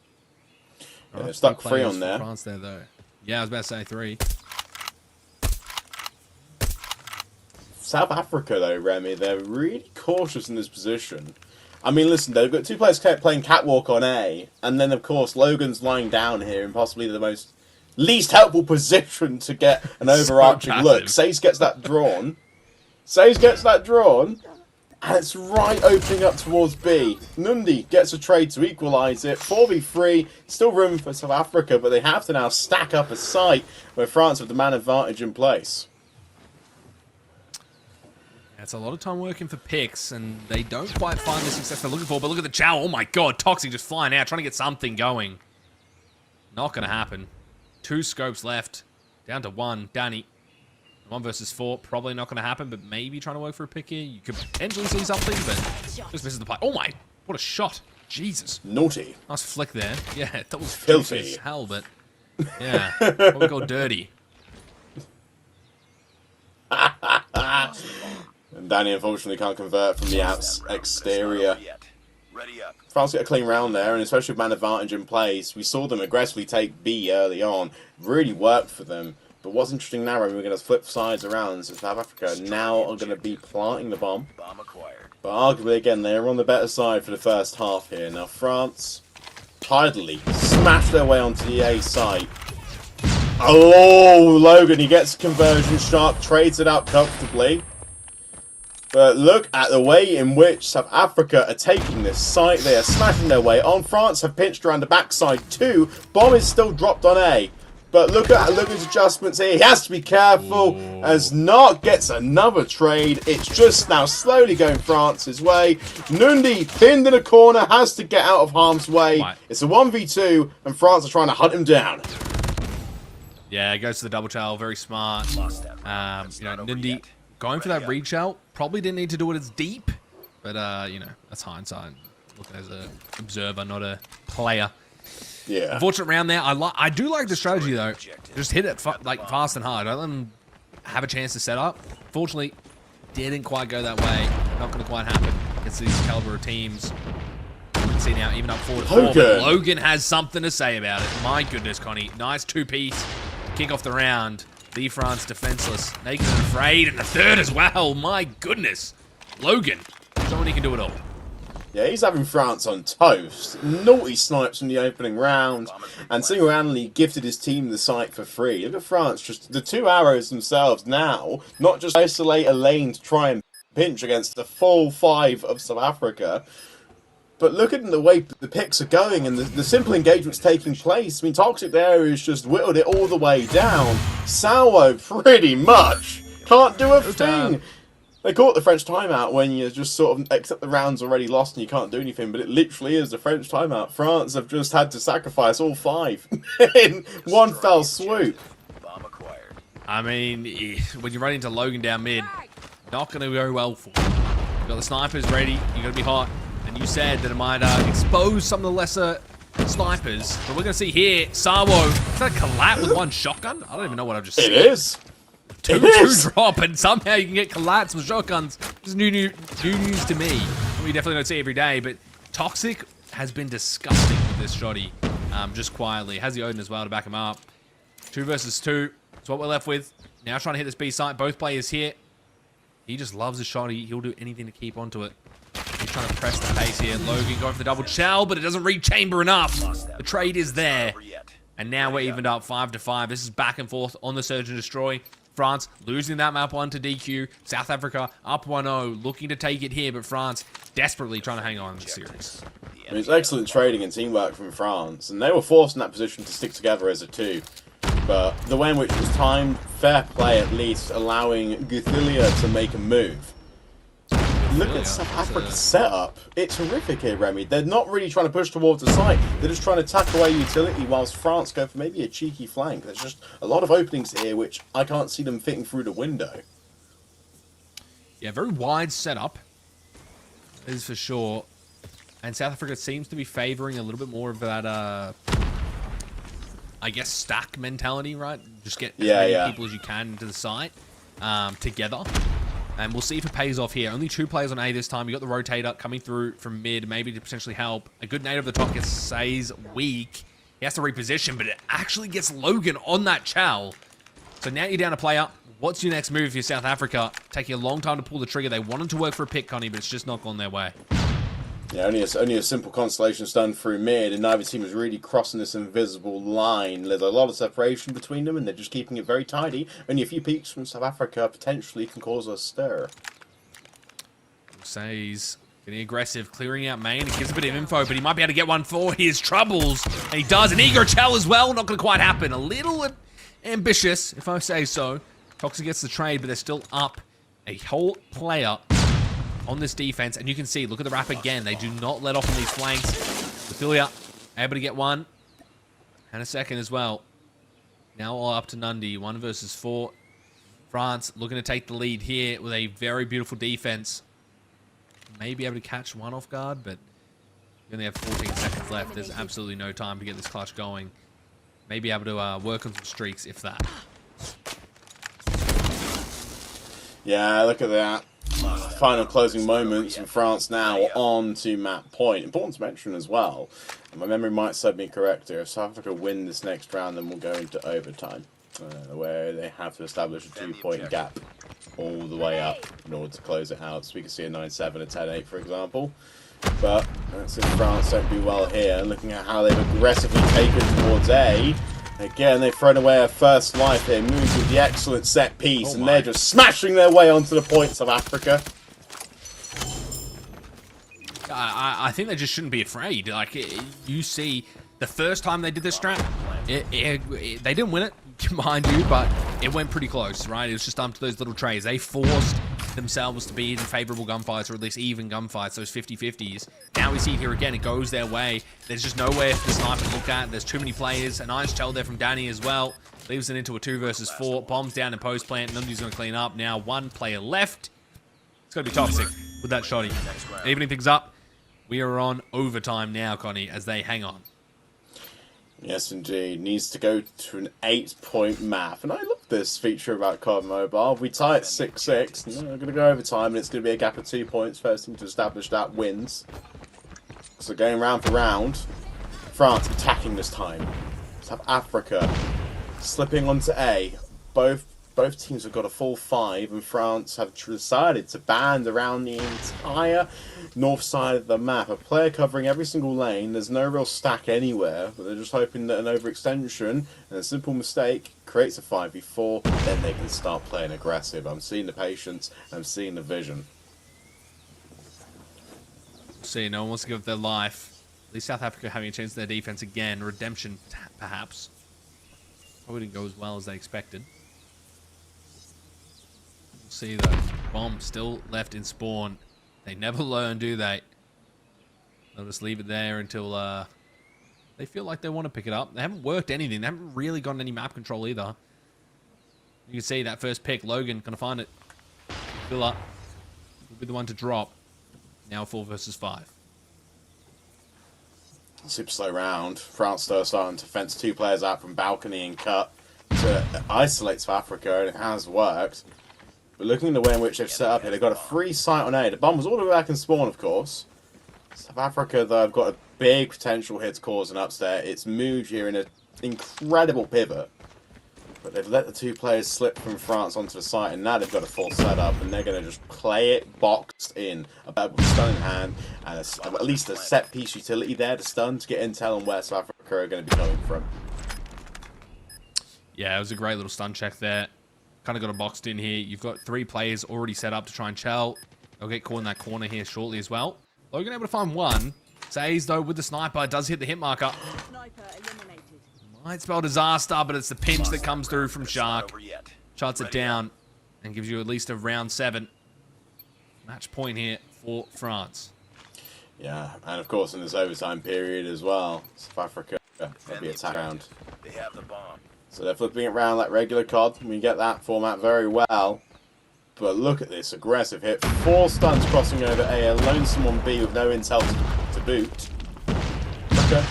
Yeah, they're stuck 3 on there. France there, though. Yeah, I was about to say 3. South Africa, though, Remy, they're really cautious in this position. I mean, listen, they've got 2 players playing catwalk on A, and then, of course, Logan's lying down here in possibly the least helpful position to get an overarching look. Says gets that drawn. And it's right opening up towards B. Nundi gets a trade to equalise it. 4v3. Still room for South Africa, but they have to now stack up a site where France have the man advantage in place. It's a lot of time working for picks, and they don't quite find the success they're looking for. But look at the chow. Oh my god, Toxic just flying out, trying to get something going. Not going to happen. 2 scopes left. Down to 1. Danny. 1 versus 4. Probably not going to happen, but maybe trying to work for a pick here. You could potentially see something, but just misses the play. Oh my! What a shot. Jesus. Naughty. Nice flick there. Yeah, that was Filthy as hell, but yeah. What we call dirty. And Danny unfortunately can't convert from the exterior. France get a clean round there, and especially with man advantage in place, we saw them aggressively take B early on. Really worked for them. But what's interesting now, we're going to flip sides around. So South Africa now are going to be planting the bomb. But arguably, again, they're on the better side for the first half here. Now France tidily smash their way onto the A site. Oh, Logan, he gets a conversion shot, trades it out comfortably. But look at the way in which South Africa are taking this site. They are smashing their way on. France have pinched around the backside too. Bomb is still dropped on A. But look at Logan's adjustments here. He has to be careful as Narc gets another trade. It's just now slowly going France's way. Nundi, pinned in a corner, has to get out of harm's way. Right. It's a 1v2, and France are trying to hunt him down. Yeah, goes to the double shell. Very smart. You know, Nundi going for that read shell. Probably didn't need to do it as deep. But, you know, that's hindsight. Looking as an observer, not a player. Yeah. Unfortunate round there. I do like the strategy though. Just hit it fast and hard. Don't let them have a chance to set up. Fortunately, didn't quite go that way. Not going to quite happen against these caliber of teams. You can see now even up 4-4. But Logan has something to say about it. My goodness, Connie. Nice 2-piece to kick off the round. Leave France defenseless. Naked and afraid. And the third as well. My goodness. Logan. Someone he can do it all. Yeah, he's having France on toast. Naughty snipes from the opening round. And single-handedly gifted his team the site for free. Look at France, just the 2 arrows themselves now. Not just isolate a lane to try and pinch against the full 5 of South Africa. But look at the way the picks are going and the simple engagements taking place. I mean, Toxic there has just whittled it all the way down. Salwo, pretty much, can't do a thing. They call it the French timeout when you just sort of accept the round's already lost and you can't do anything, but it literally is the French timeout. France have just had to sacrifice all 5 in one fell swoop. I mean, when you're running into Logan down mid, not going to go well for you. You've got the snipers ready, you're going to be hot, and you said that it might expose some of the lesser snipers, but we're going to see here, Sawo, is that a collat with 1 shotgun? I don't even know what I've just said. It is. 2 drop, and somehow you can get collats with shotguns. This is new news to me. We definitely don't see every day, but Toxic has been disgusting with this shotty, just quietly. Has the Odin as well to back him up. 2 versus 2. That's what we're left with. Now trying to hit this B site. Both players here. He just loves the shotty. He'll do anything to keep onto it. He's trying to press the pace here. Logan going for the double shell, but it doesn't read chamber enough. The trade is there. And now we're evened up 5-5. This is back and forth on the Surge and Destroy. France losing that map 1 to DQ. South Africa up 1-0, looking to take it here, but France desperately trying to hang on in the series. I mean, it's excellent trading and teamwork from France, and they were forced in that position to stick together as a 2. But the way in which it was timed, fair play at least, allowing Guthilia to make a move. Look at South Africa's setup. It's horrific here, Remy. They're not really trying to push towards the site. They're just trying to tuck away utility whilst France go for maybe a cheeky flank. There's just a lot of openings here, which I can't see them fitting through the window. Yeah, very wide setup. Is for sure. And South Africa seems to be favouring a little bit more of that, I guess, stack mentality, right? Just get as many people as you can into the site together. And we'll see if it pays off here. Only 2 players on A this time. You got the rotator coming through from mid, maybe to potentially help. A good nade over the top gets Say's weak. He has to reposition, but it actually gets Logan on that chow. So now you're down a player. What's your next move if you're South Africa? Taking a long time to pull the trigger. They wanted to work for a pick, Connie, but it's just not gone their way. Yeah, only a simple constellation done through mid, and neither team is really crossing this invisible line. There's a lot of separation between them, and they're just keeping it very tidy. Only a few peaks from South Africa potentially can cause a stir. Say's getting aggressive, clearing out main. It gives a bit of info, but he might be able to get one for his troubles. And he does. An Ego Chell as well. Not going to quite happen. A little ambitious, if I say so. Toxic gets the trade, but they're still up a whole player on this defense, and you can see, look at the wrap again. They do not let off on these flanks. Ophelia able to get one. And a second as well. Now all up to Nundy. 1 versus 4. France looking to take the lead here with a very beautiful defense. May be able to catch one off guard, but you only have 14 seconds left. There's absolutely no time to get this clutch going. May be able to work on some streaks, if that. Yeah, look at that. Final closing moments in France now on to map point. Important to mention as well, and my memory might serve me correct here, if South Africa win this next round, then we'll go into overtime, where they have to establish a 2-point gap all the way up in order to close it out. So we can see a 9-7, a 10-8, for example. But that's if France don't do well here. Looking at how they've aggressively taken towards A. Again, they've thrown away a first life here. Moves with the excellent set piece, and they're just smashing their way onto the points of Africa. I think they just shouldn't be afraid. Like, you see, the first time they did this strat, they didn't win it, mind you, but it went pretty close, right? It was just up to those little trays. They forced themselves to be in favorable gunfights, or at least even gunfights, those 50-50s. Now we see it here again. It goes their way. There's just nowhere for the sniper to look at. There's too many players. A nice tell there from Danny as well. Leaves it into a 2 versus 4. Bombs down in post plant. Nundy's going to clean up. Now 1 player left. It's going to be toxic with that shotty. Evening things up. We are on overtime now, Connie, as they hang on. Yes, indeed. Needs to go to an 8-point map. And I love this feature about COD Mobile. We tie at 6-6. And we're going to go overtime, and it's going to be a gap of 2 points. First team to establish that wins. So going round for round. France attacking this time. South Africa slipping onto A. Both teams have got a full 5, and France have decided to band around the entire north side of the map. A player covering every single lane. There's no real stack anywhere, but they're just hoping that an overextension and a simple mistake creates a 5v4. Then they can start playing aggressive. I'm seeing the patience. I'm seeing the vision. See, no one wants to give up their life. At least South Africa having a chance to their defense again. Redemption, perhaps. Probably didn't go as well as they expected. See though, bomb still left in spawn. They never learn, do they? They'll just leave it there until they feel like they want to pick it up. They haven't worked anything. They haven't really gotten any map control either. You can see that first pick, Logan gonna find it. Fill up. Will be the one to drop. Now 4 versus 5. Super slow round. France still starting to fence 2 players out from balcony and cut to isolate South Africa, and it has worked. But looking at the way in which they've set up here, they've got a free site on A. The bomb was all the way back in spawn, of course. South Africa, though, have got a big potential here to cause an upset. It's moved here in an incredible pivot. But they've let the 2 players slip from France onto the site, and now they've got a full setup, and they're going to just play it boxed in. A stun in hand, and at least a set piece utility there to stun to get intel on where South Africa are going to be coming from. Yeah, it was a great little stun check there. Kind of got it boxed in here. You've got 3 players already set up to try and shell. They'll get caught in that corner here shortly as well. Logan able to find 1. Says, though, with the sniper, does hit the hit marker. Sniper eliminated. Might spell disaster, but it's the pinch that comes through from Shark. Shuts it down and gives you at least a round 7. Match point here for France. Yeah, and of course in this overtime period as well, South Africa will be attack round. They have the bomb. So they're flipping it around like regular COD. We get that format very well. But look at this aggressive hit. 4 stuns crossing over A. A lonesome on B with no intel to boot. Okay.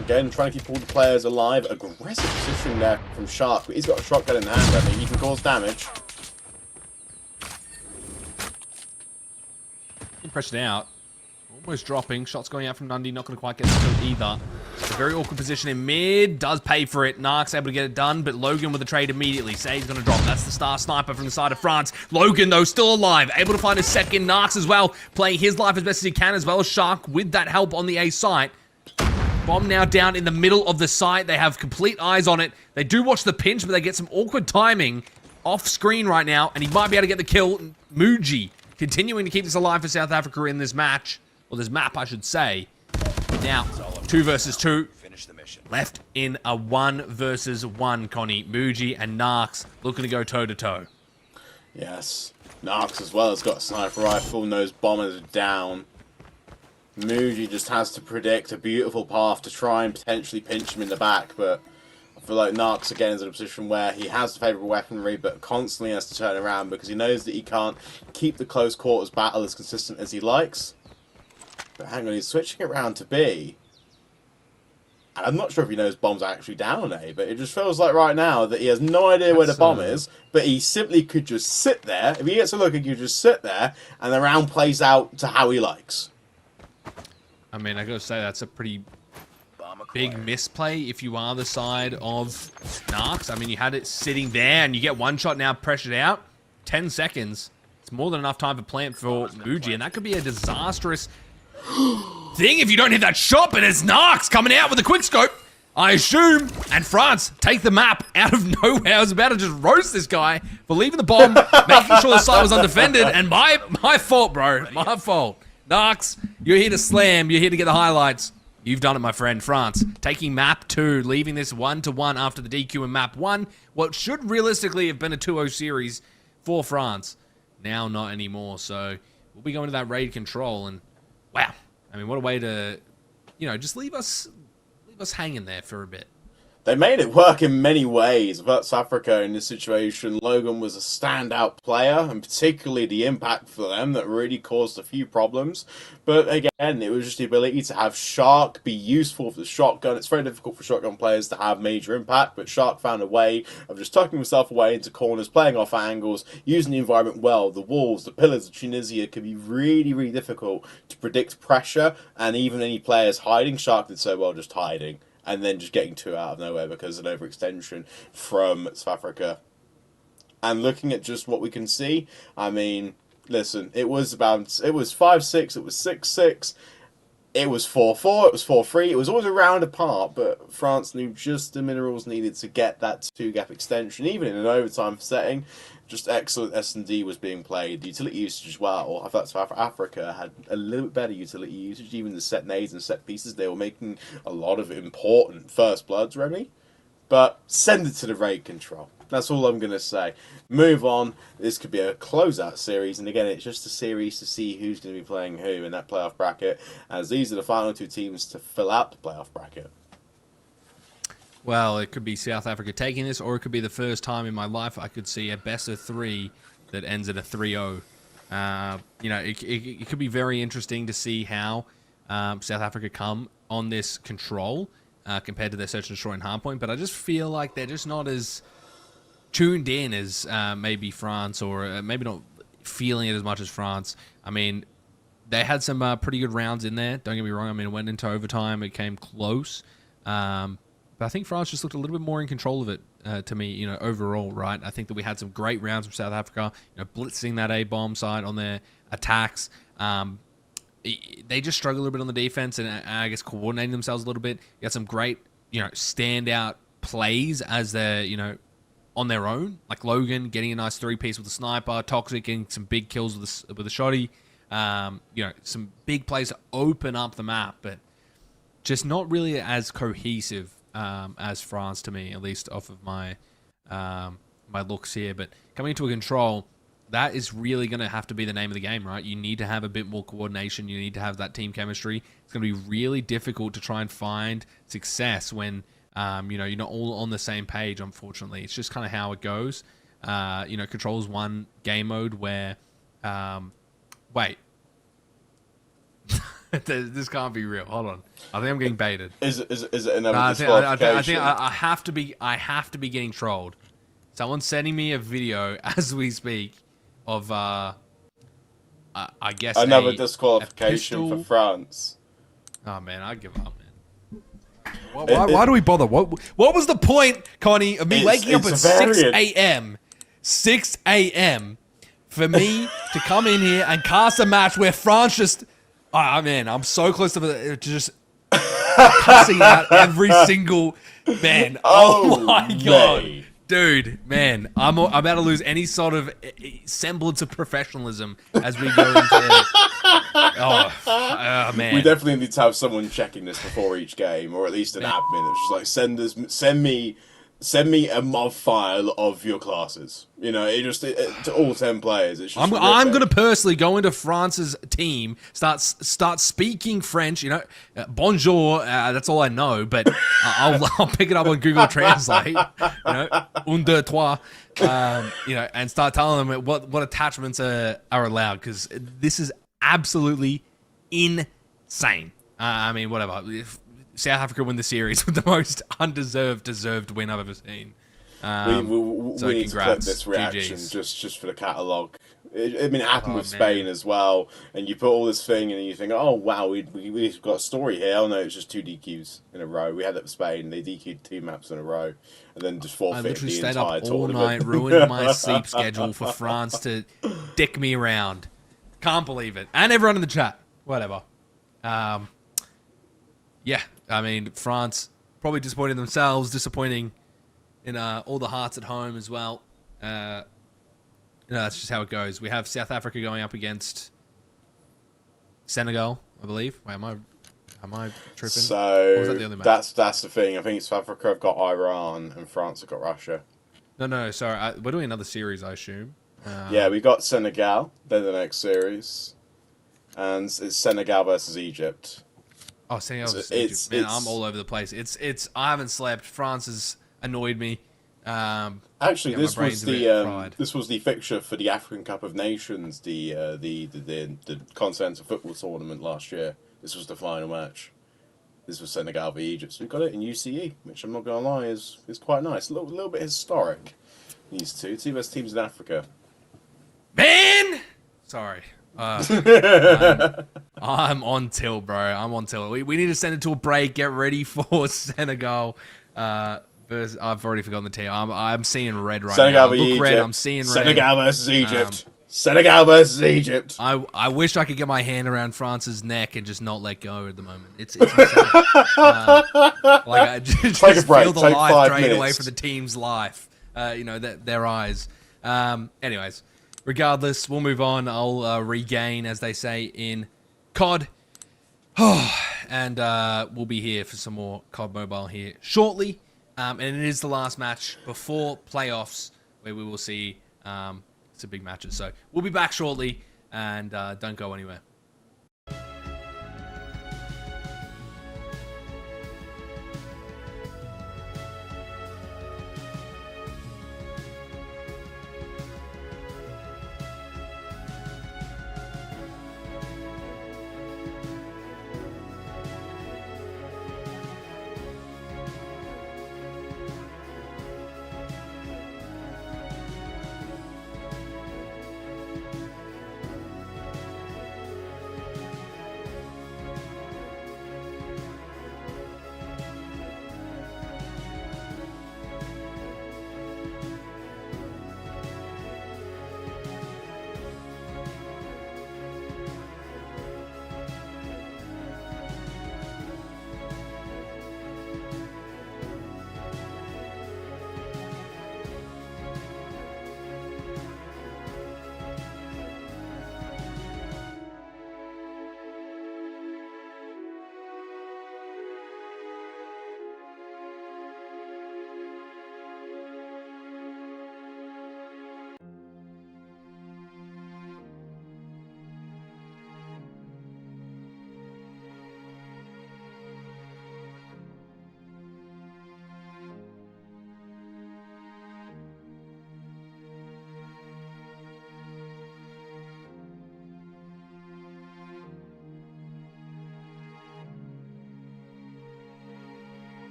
Again, trying to keep all the players alive. Aggressive position there from Shark. But he's got a shotgun in hand, I mean, he can cause damage. Pressured out. Almost dropping. Shots going out from Nundy. Not going to quite get the kill either. A very awkward position in mid. Does pay for it. Nark's able to get it done, but Logan with the trade immediately. Say's going to drop. That's the star sniper from the side of France. Logan, though, still alive. Able to find a second. Narks as well. Playing his life as best as he can as well. Shark with that help on the A site. Bomb now down in the middle of the site. They have complete eyes on it. They do watch the pinch, but they get some awkward timing off screen right now, and he might be able to get the kill. Muji continuing to keep this alive for South Africa in this match. Or this map, I should say. Now, 2 versus 2. Finish the mission. Left in a 1 versus 1, Connie. Muji and Narks looking to go toe-to-toe. Yes. Narks as well has got a sniper rifle. Knows bombers down. Muji just has to predict a beautiful path to try and potentially pinch him in the back, but for like Narcs again is in a position where he has the favourable weaponry, but constantly has to turn around because he knows that he can't keep the close quarters battle as consistent as he likes. But hang on, he's switching it around to B. And I'm not sure if he knows bomb's actually down on A, but it just feels like right now that he has no idea where the bomb is, but he simply could just sit there. If he gets a look, he could just sit there, and the round plays out to how he likes. I mean, I gotta say, that's a pretty big misplay if you are the side of Narcs. I mean, you had it sitting there, and you get one shot now pressured out. 10 seconds. It's more than enough time for plant for Muji, and that could be a disastrous thing if you don't hit that shot, but it's Narcs coming out with a quick scope, I assume, and France take the map out of nowhere. I was about to just roast this guy for leaving the bomb, making sure the site was undefended, and my fault, bro. My fault. Narcs, you're here to slam. You're here to get the highlights. You've done it, my friend. France taking map 2, leaving this 1-1 after the DQ in map 1. What should realistically have been a 2-0 series for France. Now not anymore, so we'll be going to that raid control, and wow. I mean, what a way to, you know, just leave us hanging there for a bit. They made it work in many ways. But South Africa in this situation, Logan was a standout player, and particularly the impact for them that really caused a few problems. But again, it was just the ability to have Shark be useful for the shotgun. It's very difficult for shotgun players to have major impact, but Shark found a way of just tucking himself away into corners, playing off angles, using the environment well. The walls, the pillars of Tunisia can be really, really difficult to predict pressure, and even any players hiding, Shark did so well just hiding. And then just getting 2 out of nowhere because of an overextension from South Africa. And looking at just what we can see, I mean, listen, it was 5-6, it was 6-6, it was 4-4, it was 4-3, it was always a round apart, but France knew just the minerals needed to get that 2-gap extension, even in an overtime setting. Just excellent S&D was being played. The utility usage as well. I thought South Africa had a little bit better utility usage. Even the set nades and set pieces, they were making a lot of important first bloods, Remy. But send it to the raid control. That's all I'm going to say. Move on. This could be a closeout series. And again, it's just a series to see who's going to be playing who in that playoff bracket. As these are the final 2 teams to fill out the playoff bracket. Well, it could be South Africa taking this, or it could be the first time in my life I could see a best of 3 that ends at a 3-0. You know, it could be very interesting to see how South Africa come on this control compared to their search and destroy and hardpoint, but I just feel like they're just not as tuned in as maybe France, or maybe not feeling it as much as France. I mean, they had some pretty good rounds in there, don't get me wrong. I mean, it went into overtime, it came close. But I think France just looked a little bit more in control of it to me, you know, overall, right? I think that we had some great rounds from South Africa, you know, blitzing that A-bomb side on their attacks. They just struggle a little bit on the defense and I guess coordinating themselves a little bit. You got some great, you know, standout plays as they're, you know, on their own. Like Logan getting a nice 3-piece with a sniper, Toxic getting some big kills with a shotty. You know, some big plays to open up the map, but just not really as cohesive as France to me, at least off of my my looks here. But coming into a control, that is really going to have to be the name of the game, right? You need to have a bit more coordination. You need to have that team chemistry. It's going to be really difficult to try and find success when you know, you're not all on the same page, unfortunately. It's just kind of how it goes. You know, Control's one game mode where wait. This can't be real. Hold on. I think I'm getting baited. Is it another disqualification? I have to be getting trolled. Someone's sending me a video as we speak of I guess another disqualification for France. Oh man, I give up, man. Why do we bother? What was the point, Connie, of me waking up at 6 a.m. 6 a.m. for me to come in here and cast a match where France just... Oh, man, I'm so close to just cussing out every single... Man, oh my God. Dude, man, I'm about to lose any sort of semblance of professionalism as we go into... Oh, man. We definitely need to have someone checking this before each game, or at least an admin that's just like, send me send me a mod file of your classes. You know, to all 10 players. It's just I'm gonna personally go into France's team, start speaking French. You know, bonjour. That's all I know, but I'll pick it up on Google Translate. You know, un deux trois. You know, and start telling them what attachments are allowed, because this is absolutely insane. I mean, whatever. If South Africa win the series with the most deserved win I've ever seen. We need to clip this reaction GGs. just for the catalogue. It happened with Spain as well, and you put all this thing and you think, oh wow, we've got a story here. Oh no, it's just 2 DQs in a row. We had that with Spain. They DQ'd 2 maps in a row, and then just forfeited the literally entire stayed up all tournament. night, ruined my sleep schedule for France to dick me around. Can't believe it. And everyone in the chat. Whatever. Yeah, I mean, France probably disappointed themselves, disappointing in all the hearts at home as well. You know, that's just how it goes. We have South Africa going up against Senegal, I believe. Wait, am I tripping? So or was that the other match? that's the thing. I think South Africa have got Iran and France have got Russia. No, sorry. We're doing another series, I assume. Yeah, we got Senegal. They're the next series, and it's Senegal versus Egypt. Oh, Senegal versus Egypt. Man, I'm all over the place. I haven't slept. France has annoyed me. Actually, this was the fixture for the African Cup of Nations, the continental football tournament last year. This was the final match. This was Senegal v Egypt. So we got it in UCE, which I'm not gonna lie is quite nice. A little bit historic. These two best teams in Africa. Man, sorry. I'm on tilt, bro. I'm on tilt. We need to send it to a break. Get ready for Senegal. I've already forgotten the team. I'm seeing red right Senegal now. Egypt. Red. I'm seeing red. Senegal versus Egypt. Senegal versus Egypt. I wish I could get my hand around France's neck and just not let go at the moment. It's insane. Like I just Take a break. feel the Take life 5 drain minutes. away from the team's life. You know, their eyes. Anyways, regardless, we'll move on. I'll regain, as they say in COD. And we'll be here for some more COD Mobile here shortly. And it is the last match before playoffs, where we will see some big matches. So we'll be back shortly, and don't go anywhere.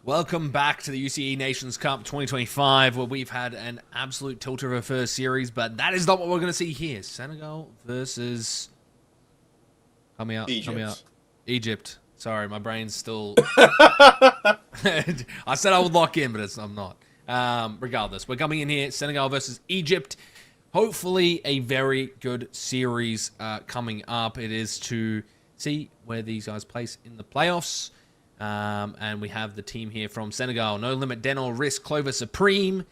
Welcome back to the UCE Nations Cup 2025, where we've had an absolute tilter of a first series, but that is not what we're going to see here. Senegal versus... Egypt. Sorry, my brain's still... I said I would lock in, but I'm not. Regardless, we're coming in here, Senegal versus Egypt. Hopefully a very good series coming up. It is to see where these guys place in the playoffs. And we have the team here from Senegal: No Limit, Denol, Risk, Clover, Supreme,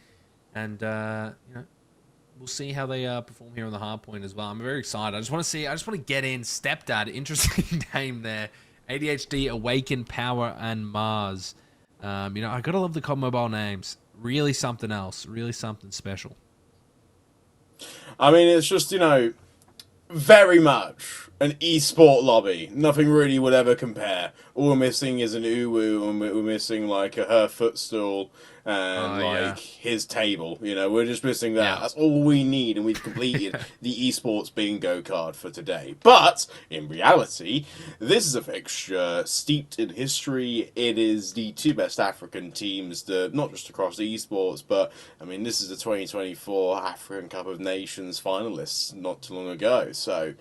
and we'll see how they perform here on the hard point as well. I'm very excited. I just want to get in. Stepdad, interesting name there. ADHD, Awaken, Power, and Mars. I gotta love the COD Mobile names. Really something else. Really something special. I mean, it's just, very much an esport lobby. Nothing really would ever compare. All we're missing is an Uwu, and we're missing like her footstool and his table. We're just missing that. Yeah. That's all we need, and we've completed the esports bingo card for today. But in reality, this is a fixture steeped in history. It is the two best African teams, not just across the esports, but I mean, this is the 2024 African Cup of Nations finalists not too long ago. So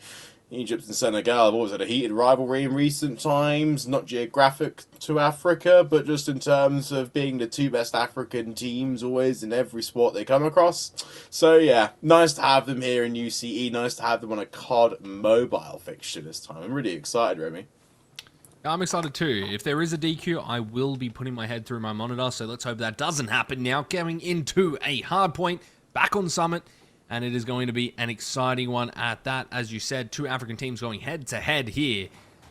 Egypt and Senegal have always had a heated rivalry in recent times, not geographic to Africa, but just in terms of being the two best African teams always in every sport they come across. So yeah, nice to have them here in UCE, nice to have them on a COD mobile fixture this time. I'm really excited, Remy. I'm excited too. If there is a DQ, I will be putting my head through my monitor, so let's hope that doesn't happen now. Going into a hard point, back on Summit. And it is going to be an exciting one at that. As you said, two African teams going head-to-head here.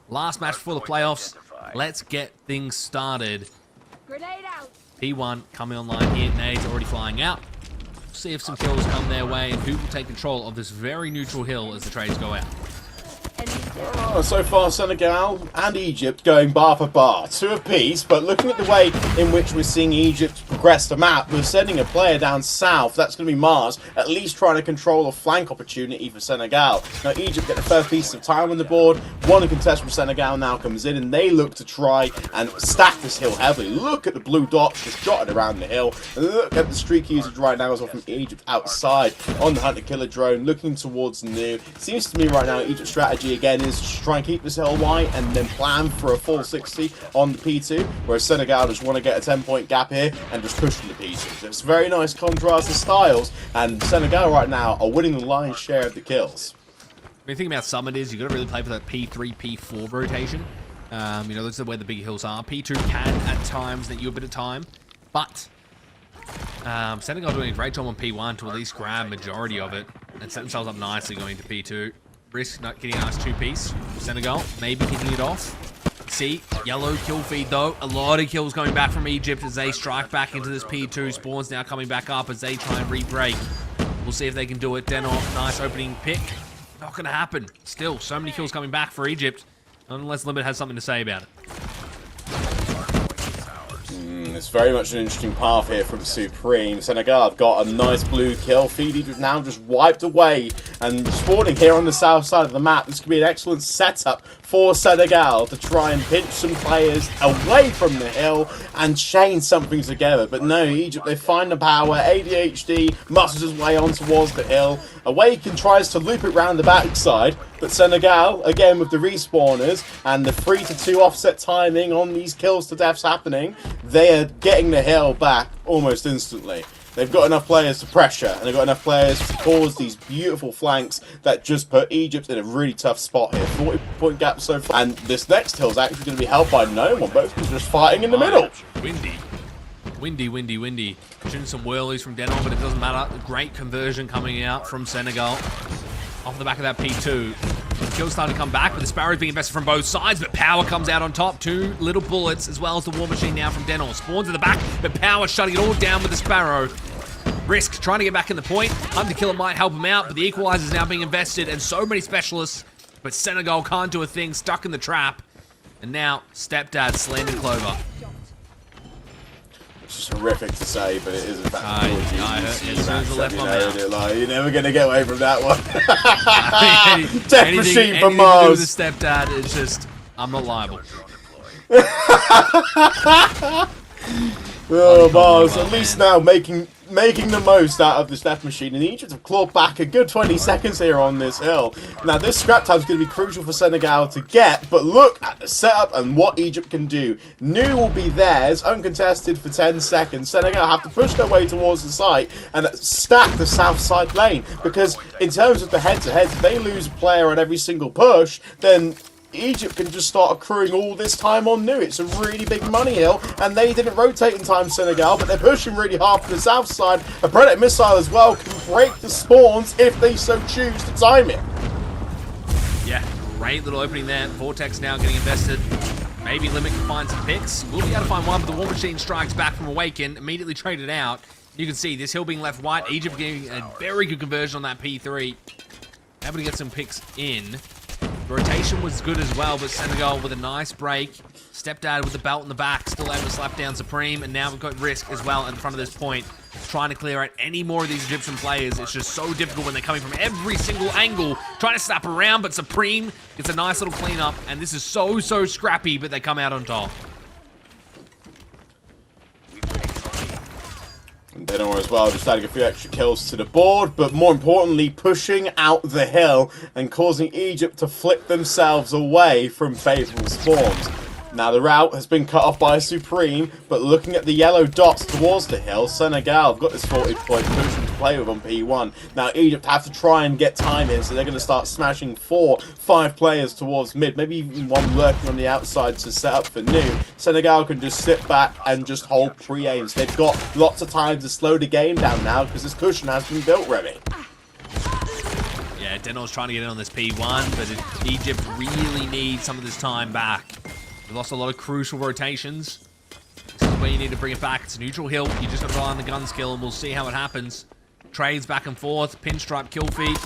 Last match before the playoffs. Let's get things started. Grenade out. P1 coming online here. Nade's already flying out. See if some kills come their way and who will take control of this very neutral hill as the trades go out. So far, Senegal and Egypt going bar for bar, two apiece, but looking at the way in which we're seeing Egypt progress the map, we're sending a player down south, that's going to be Mars, at least trying to control a flank opportunity for Senegal. Now, Egypt get the first piece of time on the board, one contest from Senegal now comes in, and they look to try and stack this hill heavily. Look at the blue dots just jotted around the hill, and look at the streak usage right now as well from Egypt outside on the hunter-killer drone, looking towards New. It seems to me right now, Egypt's strategy again is to try and keep this hill wide and then plan for a full 60 on the P2, whereas Senegal just want to get a 10-point gap here and just push from the P2. So it's a very nice contrast of styles, and Senegal right now are winning the lion's share of the kills. The thing about Summit is you've got to really play for that P3, P4 rotation. This is where the big hills are. P2 can, at times, net you a bit of time, but Senegal doing a great job on P1 to at least grab majority of it and set themselves up nicely going to P2. Risk not getting a nice two-piece. Senegal maybe kicking it off. See, yellow kill feed though. A lot of kills going back from Egypt as they strike back into this P2. Spawns now coming back up as they try and re-break. We'll see if they can do it. Denol, nice opening pick. Not going to happen. Still, so many kills coming back for Egypt. Unless Limit has something to say about it. It's very much an interesting path here from Supreme. Senegal have got a nice blue kill. Feedy now just wiped away and spawning here on the south side of the map. This could be an excellent setup for Senegal to try and pinch some players away from the hill and chain something together. But no, Egypt, they find the power. ADHD muscles his way on towards the hill. Awaken tries to loop it round the backside, but Senegal, again with the respawners and the 3-2 offset timing on these kills to deaths happening, they are getting the hill back almost instantly. They've got enough players to pressure, and they've got enough players to cause these beautiful flanks that just put Egypt in a really tough spot here. 40-point gap so far, and this next hill is actually going to be held by no one. Both are just fighting in the middle. Windy. Shooting some whirlies from Denol, but it doesn't matter. Great conversion coming out from Senegal. Off the back of that P2. The kills starting to come back, but the Sparrow's being invested from both sides, but Power comes out on top. Two little bullets, as well as the War Machine now from Denol. Spawns at the back, but Power shutting it all down with the Sparrow. Risk trying to get back in the point. Hunter Killer might help him out, but the Equalizer is now being invested, and so many specialists, but Senegal can't do a thing, stuck in the trap. And now, Stepdad slammed Clover. It's just horrific to say, but it is a fact. I heard as soon as I left my mouth. You're never going to get away from that one. Death machine from Mars. Anything to do with the Stepdad, it's just, I'm not liable. Oh, Mars, at least now making the most out of this death machine. And Egypt have clawed back a good 20 seconds here on this hill. Now, this scrap time is going to be crucial for Senegal to get, but look at the setup and what Egypt can do. Nu will be theirs, uncontested for 10 seconds. Senegal have to push their way towards the site and stack the south side lane, because in terms of the head-to-heads, if they lose a player on every single push, then Egypt can just start accruing all this time on Nu. It's a really big money hill, and they didn't rotate in time, Senegal, but they're pushing really hard from the south side. A Predator missile as well can break the spawns if they so choose to time it. Yeah, great little opening there. Vortex now getting invested. Maybe Limit can find some picks. We'll be able to find one, but the War Machine strikes back from Awaken, immediately traded out. You can see this hill being left white. Egypt getting a very good conversion on that P3. Able to get some picks in. Rotation was good as well, but Senegal with a nice break. Stepdad with the belt in the back, still able to slap down Supreme, and now we've got Risk as well in front of this point, trying to clear out any more of these Egyptian players. It's just so difficult when they're coming from every single angle, trying to snap around, but Supreme gets a nice little cleanup, and this is so scrappy, but they come out on top. Denor as well, just adding a few extra kills to the board, but more importantly, pushing out the hill and causing Egypt to flip themselves away from favourable spawns. Now the route has been cut off by Supreme, but looking at the yellow dots towards the hill, Senegal have got this 40-point cushion to play with on P1. Now Egypt have to try and get time in, so they're going to start smashing 4-5 players towards mid, maybe even one lurking on the outside to set up for Nu. Senegal can just sit back and just hold pre-aims. They've got lots of time to slow the game down now because this cushion has been built, Remy. Yeah, Denor's trying to get in on this P1, but Egypt really needs some of this time back. We've lost a lot of crucial rotations. This is where you need to bring it back. It's a neutral hill. You just have to rely on the gun skill, and we'll see how it happens. Trades back and forth. Pinstripe kill feed.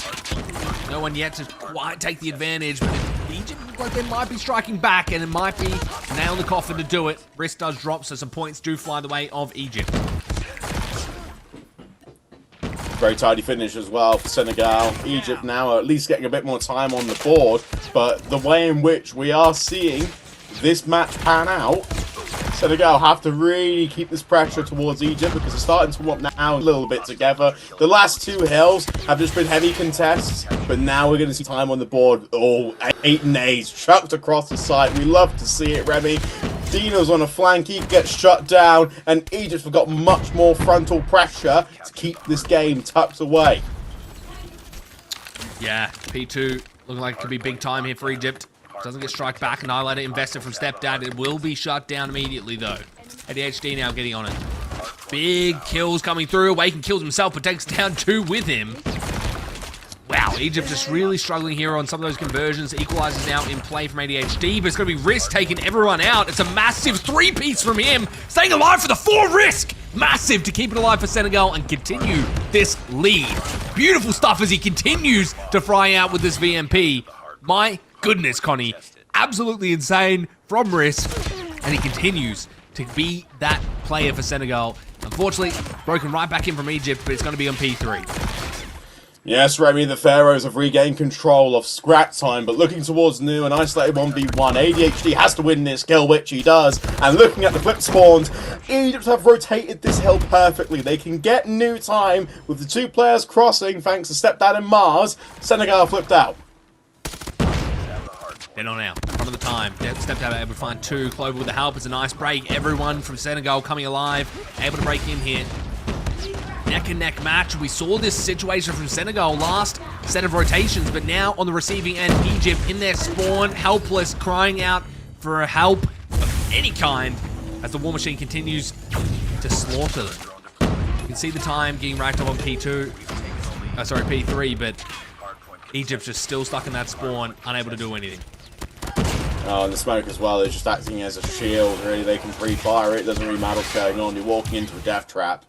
No one yet to quite take the advantage, but Egypt look like they might be striking back, and it might be nail in the coffin to do it. Risk does drop, so some points do fly the way of Egypt. Very tidy finish as well for Senegal. Egypt now at least getting a bit more time on the board, but the way in which we are seeing this match pan out, Senegal have to really keep this pressure towards Egypt because it's starting to warm now a little bit together. The last two hills have just been heavy contests, but now we're going to see time on the board. Oh, 8 nades chucked across the site. We love to see it, Remy. Dino's on a flank, he gets shut down, and Egypt have got much more frontal pressure to keep this game tucked away. Yeah, P2 looking like it could be big time here for Egypt. Doesn't get strike back. Annihilator invested from Stepdad. It will be shut down immediately, though. ADHD now getting on it. Big kills coming through. Awaken kills himself, but takes down 2 with him. Wow, Egypt just really struggling here on some of those conversions. Equalizers now in play from ADHD, but it's going to be Risk taking everyone out. It's a massive 3-piece from him. Staying alive for the 4 Risk. Massive to keep it alive for Senegal and continue this lead. Beautiful stuff as he continues to fry out with this VMP. My goodness, Connie. Absolutely insane from Risk. And he continues to be that player for Senegal. Unfortunately, broken right back in from Egypt, but it's going to be on P3. Yes, Remy, the Pharaohs have regained control of scrap time, but looking towards Nu, an isolated 1v1. ADHD has to win this kill, which he does. And looking at the flip spawns, Egypt have rotated this hill perfectly. They can get Nu time with the 2 players crossing thanks to Stepdad and Mars. Senegal flipped out. They're not out. Front of the time. Stepdad able to find 2. Clover with the help. It's a nice break. Everyone from Senegal coming alive. Able to break in here. Neck and neck match. We saw this situation from Senegal last set of rotations, but now on the receiving end, Egypt in their spawn, helpless, crying out for help of any kind as the War Machine continues to slaughter them. You can see the time getting racked up on P3, but Egypt's just still stuck in that spawn, unable to do anything. Oh, and the smoke as well is just acting as a shield, really. They can pre-fire it, doesn't really matter what's going on. You're walking into a death trap.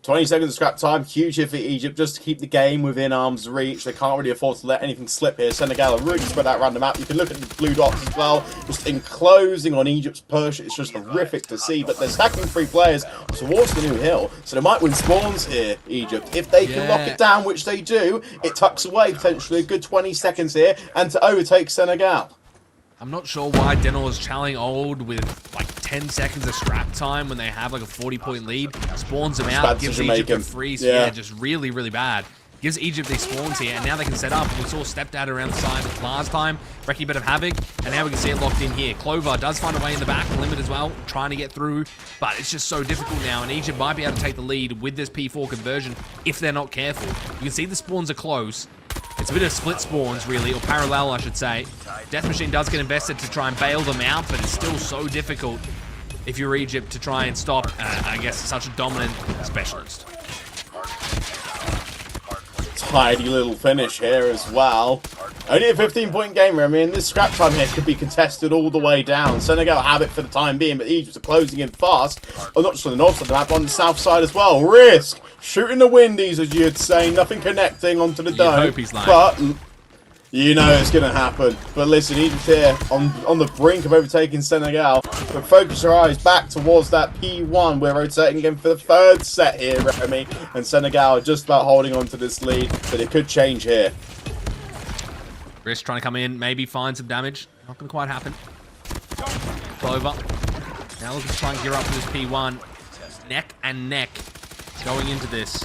20 seconds of scrap time, huge hit for Egypt just to keep the game within arm's reach. They can't really afford to let anything slip here. Senegal are really spread out around the map. You can look at the blue dots as well, just enclosing on Egypt's push. It's just horrific to see, but they're stacking 3 players towards the Nu hill, so they might win spawns here, Egypt. If they can lock it down, which they do, it tucks away potentially a good 20 seconds here, and to overtake Senegal. I'm not sure why Denor is challenging old with like 10 seconds of scrap time when they have like a 40-point lead. Spawns them out, bad gives decision Egypt a making. freeze. Yeah. Yeah, just really, really bad. Gives Egypt these spawns here, and now they can set up. We saw Stepdad around the side last time, wrecking a bit of havoc, and now we can see it locked in here. Clover does find a way in the back, limit as well, trying to get through, but it's just so difficult now, and Egypt might be able to take the lead with this P4 conversion if they're not careful. You can see the spawns are close. It's a bit of split spawns, really, or parallel, I should say. Death Machine does get invested to try and bail them out, but it's still so difficult if you're Egypt to try and stop, I guess, such a dominant specialist. Tidy little finish here as well. Only a 15-point game. I mean, this scrap time here could be contested all the way down. Senegal have it for the time being, but Egypt are closing in fast. Oh, not just on the north side of the map, on the south side as well. Risk shooting the windies, as you'd say. Nothing connecting onto the dome. Hope he's lying. But you know it's going to happen. But listen, Egypt here on the brink of overtaking Senegal. But focus your eyes back towards that P1. We're rotating again for the third set here, Remy. And Senegal are just about holding on to this lead. But it could change here. Risk trying to come in, maybe find some damage. Not going to quite happen. Clover. Now looking to try and gear up for this P1. Neck and neck going into this.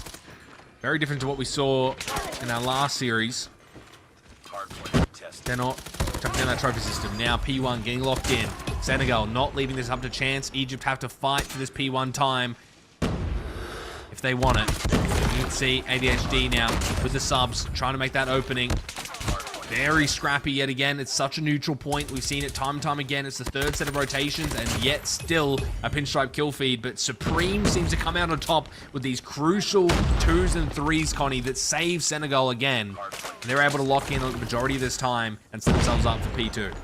Very different to what we saw in our last series. They're not jumping down that trophy system. Now P1 getting locked in. Senegal not leaving this up to chance. Egypt have to fight for this P1 time if they want it. You can see ADHD now with the subs trying to make that opening. Very scrappy yet again. It's such a neutral point. We've seen it time and time again. It's the third set of rotations and yet still a pinstripe kill feed. But Supreme seems to come out on top with these crucial 2s and 3s, Connie, that save Senegal again. And they're able to lock in the majority of this time and set themselves up for P2.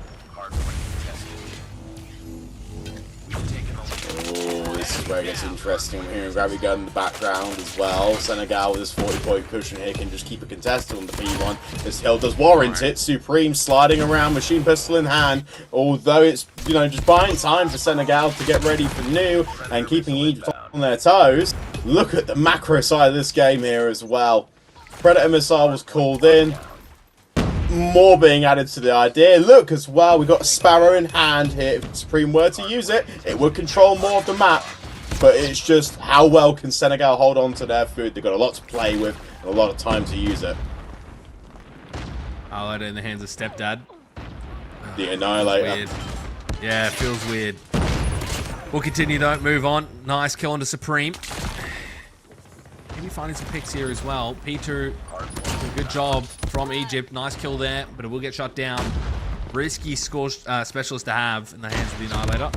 Oh, this is where it gets interesting. We're hearing Gravity Gun in the background as well. Senegal with his 40-point cushion here can just keep it contested on the P1. This hill does warrant it. Supreme sliding around, machine pistol in hand. Although it's, you know, just buying time for Senegal to get ready for new and keeping Egypt on their toes. Look at the macro side of this game here as well. Predator missile was called in. More being added to the idea. Look as well, we got a Sparrow in hand here. If Supreme were to use it, it would control more of the map. But it's just how well can Senegal hold on to their food. They've got a lot to play with and a lot of time to use it. I'll let it in the hands of Stepdad. The Annihilator. Weird. Yeah, it feels weird. We'll continue though, move on. Nice kill onto Supreme. Maybe finding some picks here as well. P2, good job from Egypt. Nice kill there, but it will get shut down. Risky score specialist to have in the hands of the Annihilator.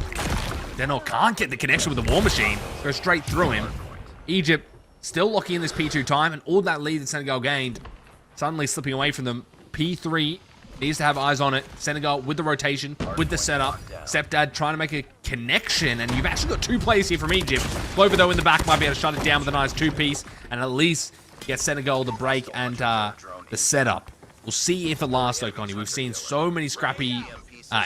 Denor can't get the connection with the War Machine. Goes straight through him. Egypt still locking in this P2 time, and all that lead that Senegal gained suddenly slipping away from them. P3 needs to have eyes on it. Senegal with the rotation, with the setup. Stepdad trying to make a connection, and you've actually got two players here from Egypt. Clover, though, in the back might be able to shut it down with a nice two-piece, and at least get Senegal the break and the setup. We'll see if it lasts, though, Connie. We've seen so many scrappy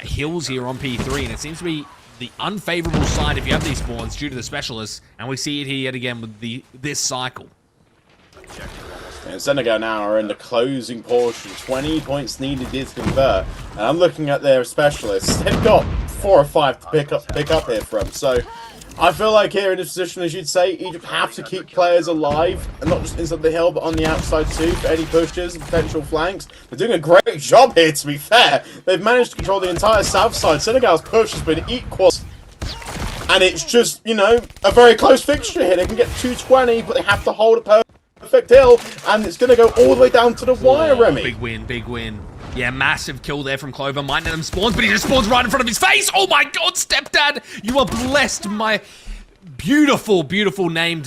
hills here on P3, and it seems to be the unfavorable side if you have these spawns due to the specialists, and we see it here yet again with this cycle. And Senegal now are in the closing portion. 20 points needed to convert. And I'm looking at their specialists. They've got 4 or 5 to pick up here from. So I feel like here in this position, as you'd say, Egypt have to keep players alive. And not just inside the hill, but on the outside too, for any pushes and potential flanks. They're doing a great job here, to be fair. They've managed to control the entire south side. Senegal's push has been equal. And it's just, you know, a very close fixture here. They can get 220, but they have to hold a perfect hill, and it's going to go all the way down to the wire, Remy. Big win, big win. Yeah, massive kill there from Clover. Might let him spawn, but he just spawns right in front of his face. Oh my god, Stepdad! You are blessed, my beautiful, beautiful named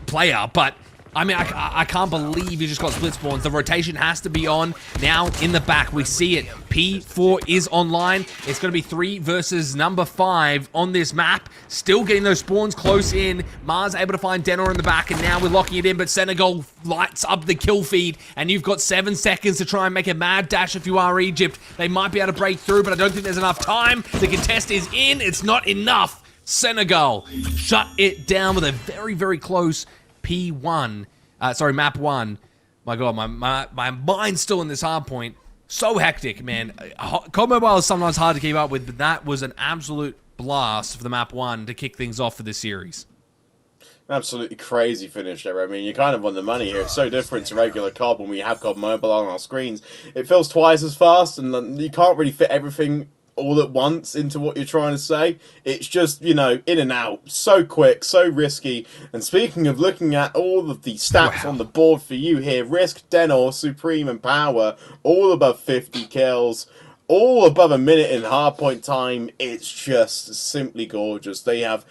player, but I mean, I can't believe you just got split spawns. The rotation has to be on. Now, in the back, we see it. P4 is online. It's going to be 3 versus number 5 on this map. Still getting those spawns close in. Mars able to find Denor in the back, and now we're locking it in, but Senegal lights up the kill feed, and you've got 7 seconds to try and make a mad dash if you are Egypt. They might be able to break through, but I don't think there's enough time. The contest is in. It's not enough. Senegal shut it down with a very, very close P1, map 1. My god, my mind's still in this hard point. So hectic, man. COD Mobile is sometimes hard to keep up with, but that was an absolute blast for the map 1 to kick things off for this series. Absolutely crazy finish there. I mean, you're kind of on the money here. It's so different to regular COD when we have COD Mobile on our screens. It feels twice as fast, and you can't really fit everything all at once into what you're trying to say. It's just, you know, in and out. So quick, so risky. And speaking of looking at all of the stats on the board for you here, Risk, Denor, Supreme, and Power, all above 50 kills. All above a minute in hardpoint time. It's just simply gorgeous. They have,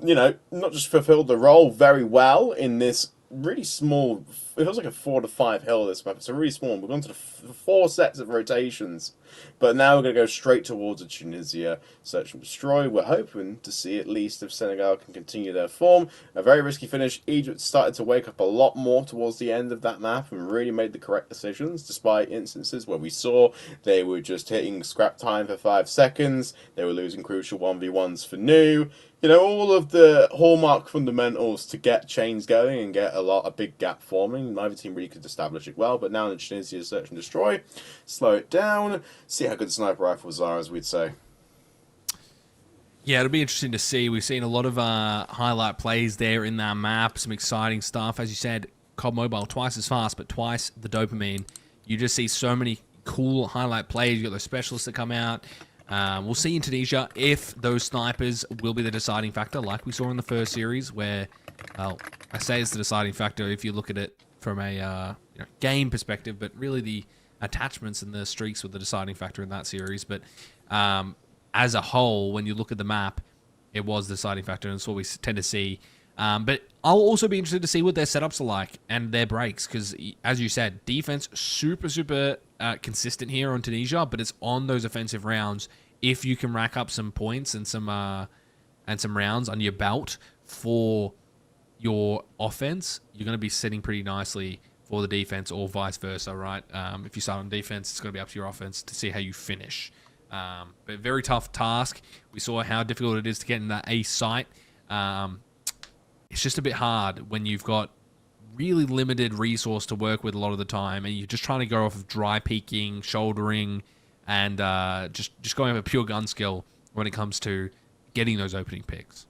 you know, not just fulfilled the role very well in this really small, it feels like a 4 to 5 hill this map. It's a really small one. We've gone to the 4 sets of rotations. But now we're going to go straight towards a Tunisia search and destroy. We're hoping to see at least if Senegal can continue their form. A very risky finish. Egypt started to wake up a lot more towards the end of that map and really made the correct decisions, despite instances where we saw they were just hitting scrap time for 5 seconds. They were losing crucial 1v1s for new. You know, all of the hallmark fundamentals to get chains going and get a big gap forming. Neither team really could establish it well, but now in Tunisia search and destroy, slow it down, see how good the sniper rifles are, as we'd say. Yeah, it'll be interesting to see. We've seen a lot of highlight plays there in that map, some exciting stuff. As you said, COD Mobile twice as fast, but twice the dopamine. You just see so many cool highlight plays. You got those specialists that come out. We'll see in Tunisia if those snipers will be the deciding factor, like we saw in the first series, where, well, I say it's the deciding factor if you look at it from a game perspective, but really the attachments and the streaks were the deciding factor in that series. But as a whole, when you look at the map, it was the deciding factor, and it's what we tend to see. But I'll also be interested to see what their setups are like and their breaks, because, as you said, defense super consistent here on Tunisia, but it's on those offensive rounds. If you can rack up some points and some rounds on your belt for your offense, you're going to be sitting pretty nicely for the defense, or vice versa, right? If you start on defense, it's going to be up to your offense to see how you finish. But very tough task. We saw how difficult it is to get in that A site. It's just a bit hard when you've got really limited resource to work with a lot of the time, and you're just trying to go off of dry peeking, shouldering, and just going over pure gun skill when it comes to getting those opening picks.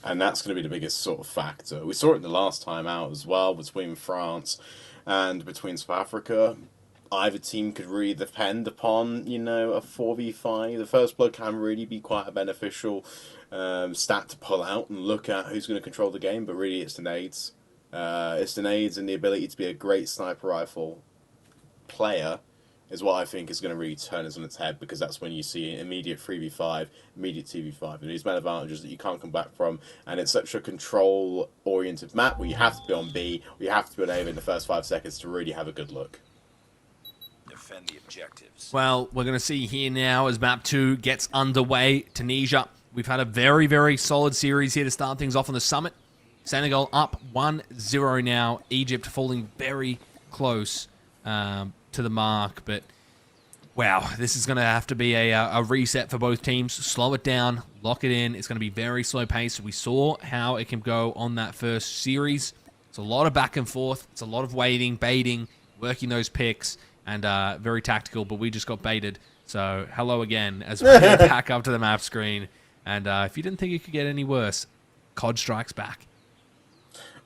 And that's going to be the biggest sort of factor. We saw it the last time out as well between France and between South Africa. Either team could really depend upon, you know, a 4v5. The first blood can really be quite a beneficial stat to pull out and look at who's going to control the game, but really it's the nades. It's the nades and the ability to be a great sniper rifle player is what I think is going to really turn us on its head, because that's when you see immediate 3v5, immediate 2v5, and these men advantages that you can't come back from, and it's such a control-oriented map where you have to be on B, or you have to be on A in the first 5 seconds to really have a good look. Defend the objectives. Well, we're going to see here now as map 2 gets underway. Tunisia, we've had a very solid series here to start things off on the summit. Senegal up 1-0 now. Egypt falling very close to the mark, but wow, this is going to have to be a reset for both teams. Slow it down, lock it in. It's going to be very slow paced. We saw how it can go on that first series. It's a lot of back and forth. It's a lot of waiting, baiting, working those picks, and very tactical, but we just got baited. So hello again as we get back up to the map screen. And if you didn't think it could get any worse, COD strikes back.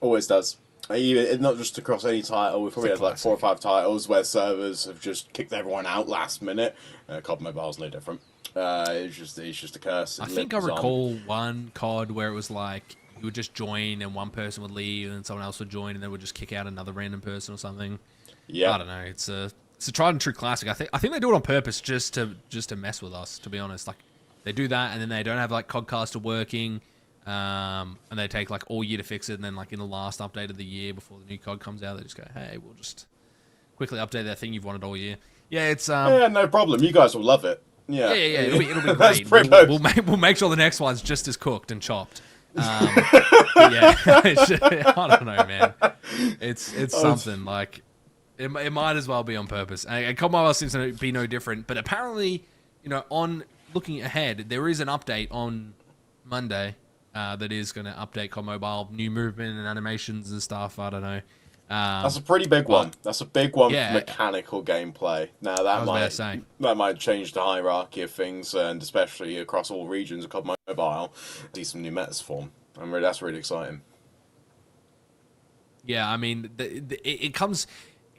Always does. Even, not just across any title, we've probably had like 4 or 5 titles where servers have just kicked everyone out last minute. COD Mobile's no different. It's just a curse. I think I recall one COD where it was like you would just join and one person would leave and then someone else would join and they would just kick out another random person or something. Yeah, I don't know. It's a tried and true classic. I think they do it on purpose just to mess with us. To be honest, like they do that and then they don't have like Codcaster working. And they take like all year to fix it, and then like in the last update of the year before the new COD comes out, they just go, "Hey, we'll just quickly update that thing you've wanted all year." Yeah, it's yeah, no problem. You guys will love it. Yeah, It'll be great. We'll make sure the next one's just as cooked and chopped. Yeah, I don't know, man. It's something like it might as well be on purpose. And COD Mobile seems to be no different, but apparently, on looking ahead, there is an update on Monday. That is going to update COD Mobile, new movement and animations and stuff. I don't know. That's a pretty big one. That's a big one yeah, for mechanical gameplay. Now that might change the hierarchy of things, and especially across all regions of COD Mobile, see some new metas form. That's really exciting. Yeah, I mean, it comes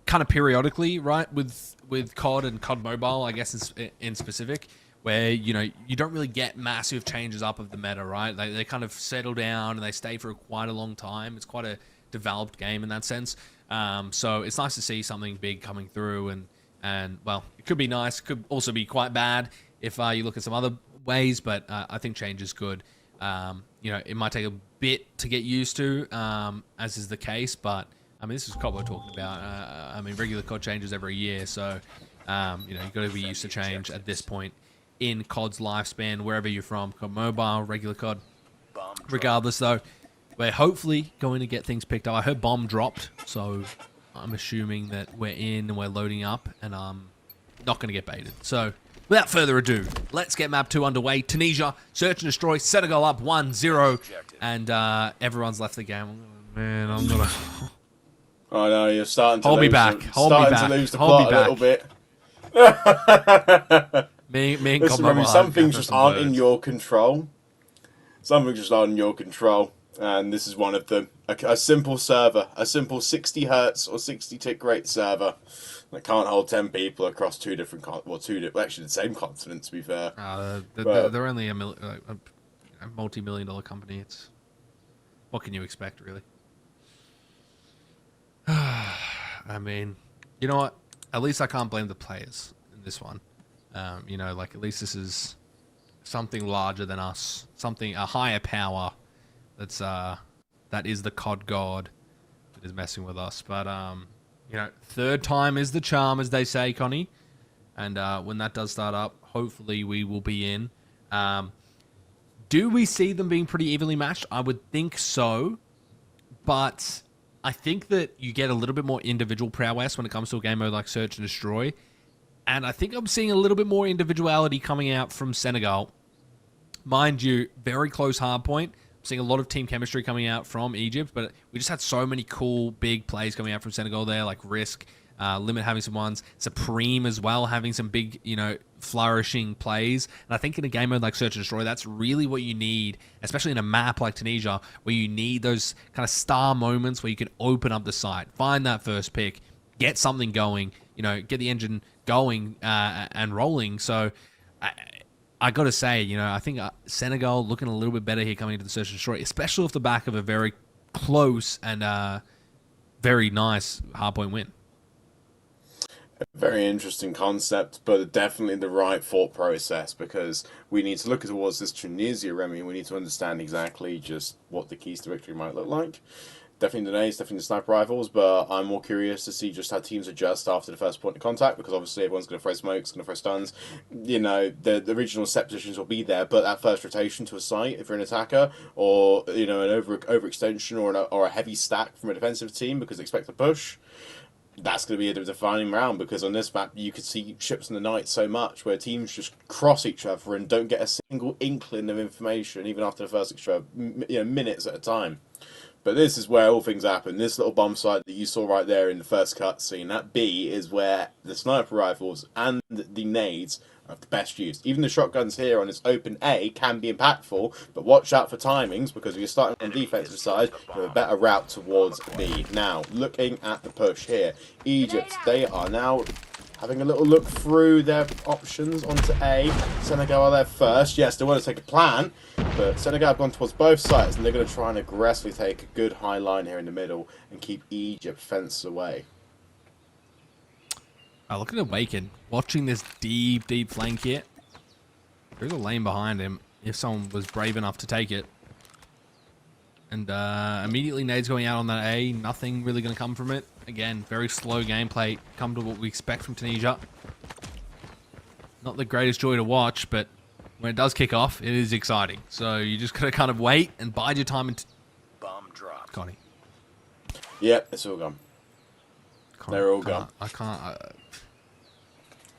kind of periodically, right, with COD and COD Mobile, I guess in specific, where, you know, you don't really get massive changes up of the meta, right? They kind of settle down and they stay for quite a long time. It's quite a developed game in that sense. So it's nice to see something big coming through, and well, it could be nice, could also be quite bad if you look at some other ways, but I think change is good. You know, it might take a bit to get used to, as is the case, but I mean, this is COD we're talking about. I mean, regular COD changes every year, so you know, you've got to be used to change at this point in COD's lifespan, wherever you're from, COD Mobile, regular COD. Regardless, though, we're hopefully going to get things picked up. I heard bomb dropped, so I'm assuming that we're in and we're loading up, and I'm not going to get baited. So, without further ado, let's get map 2 underway. Tunisia, search and destroy, Senegal up 1-0, and everyone's left the game. Man, I'm gonna... Oh no, you're starting to Hold me lose back. Hold me back. to lose the Hold me plot a little bit. Me and Listen, Mobile some things have just some aren't words. in your control. Some things just aren't in your control, and this is one of them. A simple server, a simple 60 hertz or 60 tick rate server that can't hold 10 people across two different actually the same continent, to be fair. They're only a multi-million-dollar company. It's what can you expect, really? I mean, you know what? At least I can't blame the players in this one. You know, like, at least this is something larger than us, a higher power that is the COD god that is messing with us. But you know, third time is the charm, as they say, Connie. And when that does start up, hopefully we will be in. Do we see them being pretty evenly matched? I would think so, but I think that you get a little bit more individual prowess when it comes to a game mode like Search and Destroy. And I think I'm seeing a little bit more individuality coming out from Senegal. Mind you, very close hardpoint. I'm seeing a lot of team chemistry coming out from Egypt, but we just had so many cool, big plays coming out from Senegal there, like Risk, Limit having some ones, Supreme as well, having some big, you know, flourishing plays. And I think in a game mode like Search and Destroy, that's really what you need, especially in a map like Tunisia, where you need those kind of star moments where you can open up the site, find that first pick, get something going, you know, get the engine going and rolling. So I got to say, you know, I think Senegal looking a little bit better here coming into the Search and Destroy, especially off the back of a very close and very nice hardpoint win. Very interesting concept, but definitely the right thought process, because we need to look towards this Tunisia Remy. We need to understand exactly just what the keys to victory might look like. Definitely the nades, definitely the sniper rifles, but I'm more curious to see just how teams adjust after the first point of contact, because obviously everyone's going to throw smokes, going to throw stuns. You know, the original set positions will be there, but that first rotation to a site, if you're an attacker, or, you know, an overextension or a heavy stack from a defensive team because they expect to push, that's going to be a defining round, because on this map you could see ships in the night so much where teams just cross each other and don't get a single inkling of information even after the first extra minutes at a time. But this is where all things happen. This little bomb site that you saw right there in the first cutscene, that B is where the sniper rifles and the nades are the best use. Even the shotguns here on this open A can be impactful, but watch out for timings, because if you're starting on the defensive side, you have a better route towards B. Now, looking at the push here, Egypt, they are now having a little look through their options onto A. Senegal are there first. Yes, they want to take a plan, but Senegal have gone towards both sides, and they're going to try and aggressively take a good high line here in the middle and keep Egypt fenced away. Look at Awaken, watching this deep flank here. There's a lane behind him, if someone was brave enough to take it. And immediately nades going out on that A, nothing really going to come from it. Again, very slow gameplay, come to what we expect from Tunisia. Not the greatest joy to watch, but when it does kick off, it is exciting. So you just got to kind of wait and bide your time. Bomb dropped. Connie. Yep, it's all gone. They're all gone. I can't.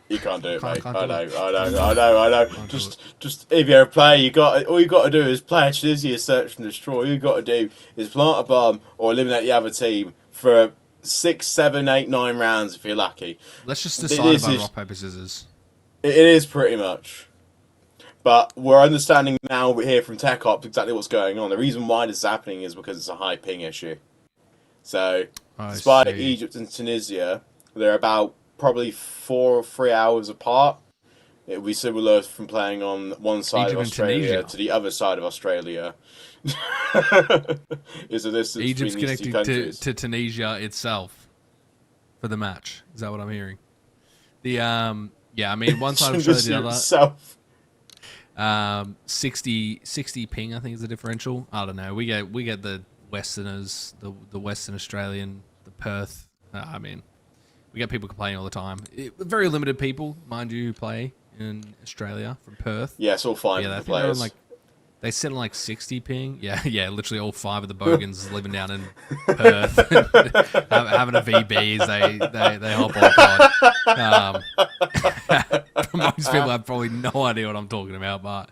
You can't do it, mate. Can't I do know. Just if you're a player, all you got to do is play Tunisia, search and destroy. All you got to do is plant a bomb or eliminate the other team for 6, 7, 8, 9 rounds if you're lucky. Let's just decide about rock, paper, scissors. It is pretty much. But we're understanding now here from Tech Ops exactly what's going on. The reason why this is happening is because it's a high ping issue. So, despite Egypt and Tunisia, they're about probably 4 or 3 hours apart. It would be similar from playing on one side Egypt of Australia to the other side of Australia. Is the distance Egypt's between these two connecting countries. to Tunisia itself for the match. Is that what I'm hearing? Yeah, I mean, one side of Australia, the other. 60 ping, I think, is the differential. I don't know. We get the Westerners, the Western Australian, the Perth. I mean, we get people complaining all the time. Very limited people, mind you, who play in Australia from Perth. Yeah, it's all fine. Yeah, for the players. They sit on like 60 ping. Yeah, literally all 5 of the bogans living down in Perth, having a VB as they hop on. Most people have probably no idea what I'm talking about, but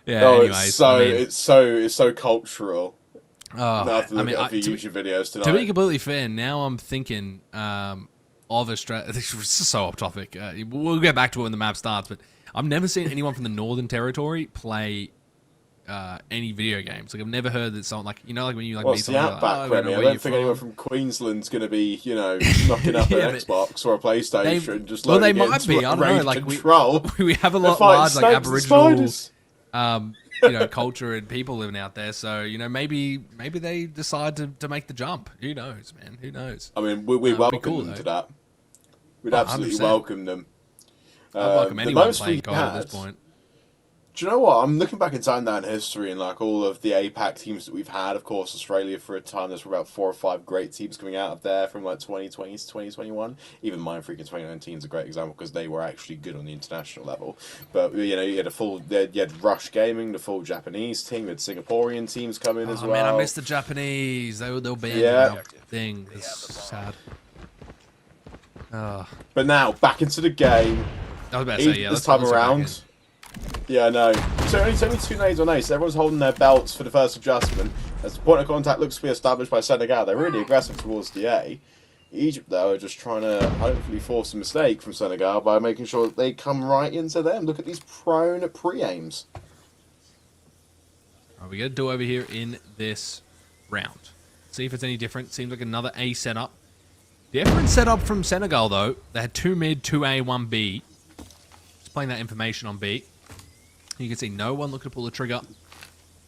yeah. Oh, anyways, it's so cultural. I have to look at a few YouTube videos tonight. To be completely fair, now I'm thinking of Australia. This is so off topic. We'll get back to it when the map starts, but I've never seen anyone from the Northern Territory play any video games. Like, I've never heard that someone, like, you know, like when you like meet someone, I don't think anyone from Queensland's going to be, knocking up an Xbox or a PlayStation. They might be. I don't know. Like we have a lot large like Aboriginal, culture and people living out there. So maybe they decide to make the jump. Who knows, man? Who knows? I mean, we welcome them to that. We'd absolutely 100%. Welcome them. I'd welcome anyone playing COD at this point. Do you know what? I'm looking back in time down history and like all of the APAC teams that we've had. Of course, Australia for a time, there's about 4 or 5 great teams coming out of there from like 2020 to 2021. Even mine freaking 2019 is a great example because they were actually good on the international level. But you had Rush Gaming, the full Japanese team, you had Singaporean teams come in as well. Man, I missed the Japanese. They were banned our thing. It's sad. But now back into the game. I was about to say, this time around. Yeah, I know. So it's only 2 nades on ace. Everyone's holding their belts for the first adjustment. As the point of contact looks to be established by Senegal, they're really aggressive towards the A. Egypt, though, are just trying to hopefully force a mistake from Senegal by making sure that they come right into them. Look at these prone pre-aims. Alright, we got a do over here in this round. See if it's any different. Seems like another A setup. Different setup from Senegal, though. They had 2 mid, 2 A, 1 B. Just playing that information on B. You can see no one looking to pull the trigger.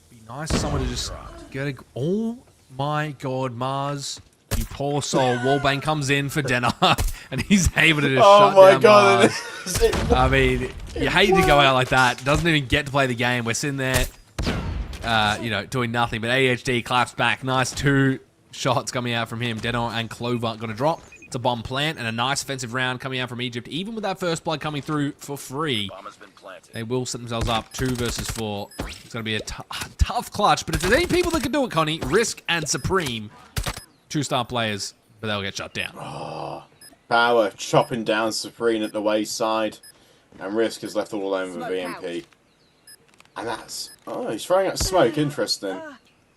Be nice for someone to just get a... Oh my god, Mars. You poor soul. Wallbang comes in for Denner. And he's able to just shut down Mars. I mean, you hate to go out like that. Doesn't even get to play the game. We're sitting there, doing nothing. But AHD claps back. Nice 2 shots coming out from him. Denner and Clover going to drop. It's a bomb plant and a nice offensive round coming out from Egypt. Even with that first blood coming through for free, they will set themselves up 2 versus 4. It's going to be a tough clutch, but if there's any people that can do it, Connie, Risk and Supreme, 2-star players, but they'll get shut down. Oh, Power chopping down Supreme at the wayside, and Risk is left all alone with VMP. And that's... Oh, he's throwing out smoke. Interesting.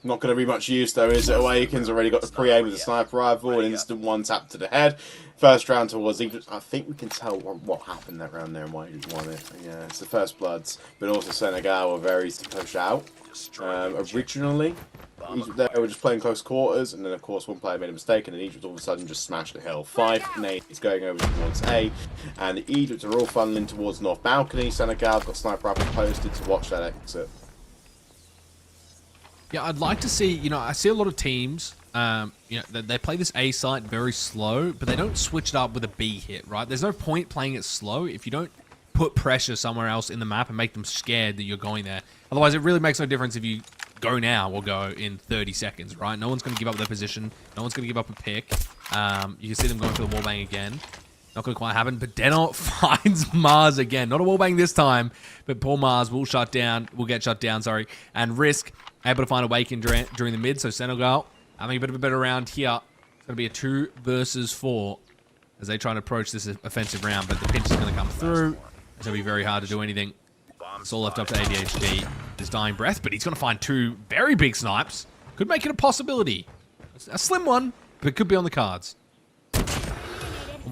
Not going to be much use, though, is it? Awakens already got the pre-aim with the sniper rifle, an instant 1 tap to the head. First round towards Egypt. I think we can tell what happened that round there and why Egypt won it. Yeah, it's the first bloods, but also Senegal were very to push out. Originally, Egypt there were just playing close quarters, and then of course one player made a mistake, and then Egypt all of a sudden just smashed the hill. 5 nades going over towards A, and Egypt are all funneling towards North Balcony. Senegal's got sniper rifle posted to watch that exit. Yeah, I'd like to see, I see a lot of teams, they play this A site very slow, but they don't switch it up with a B hit, right? There's no point playing it slow if you don't put pressure somewhere else in the map and make them scared that you're going there. Otherwise, it really makes no difference if you go now or go in 30 seconds, right? No one's going to give up their position. No one's going to give up a pick. You can see them going for the wallbang again. Not going to quite happen, but Denner finds Mars again. Not a wallbang this time, but poor Mars will get shut down, sorry. And Risk able to find a Waken during the mid, so Senegal having a bit of a better round here. It's going to be a 2 versus 4 as they try and approach this offensive round, but the pinch is going to come through. It's going to be very hard to do anything. It's all left up to ADHD. His dying breath, but he's going to find 2 very big snipes. Could make it a possibility. A slim one, but it could be on the cards.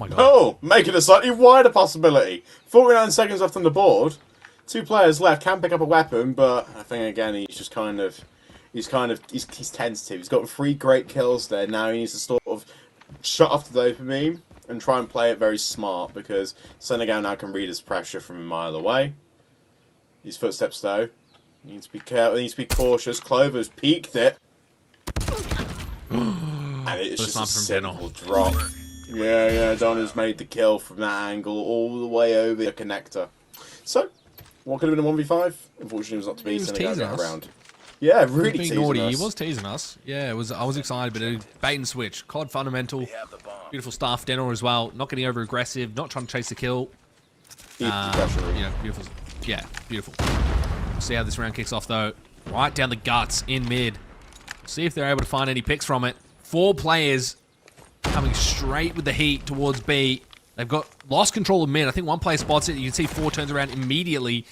my god. Oh, making a slightly wider possibility. 49 seconds left on the board. 2 players left. Can pick up a weapon, but I think again he's just kind of, he's tentative. He's got 3 great kills there. Now he needs to sort of shut off the dopamine and try and play it very smart, because Senegal now can read his pressure from a mile away. These footsteps though, he needs to be careful. He needs to be cautious. Clover's peeked it, and it's just a simple drop. Yeah, Donna's made the kill from that angle all the way over the connector. So, what could have been a 1v5? Unfortunately, it was not to be. Senegal got around. Yeah, really teasing naughty. us. He was teasing us. Yeah, it was. I was excited, but it bait and switch. COD fundamental. Beautiful stuff. Denor as well. Not getting over aggressive. Not trying to chase the kill. Beautiful. Yeah, beautiful. We'll see how this round kicks off though. Right down the guts in mid. See if they're able to find any picks from it. 4 players coming straight with the heat towards B. They've lost control of mid. I think 1 player spots it. You can see 4 turns around immediately.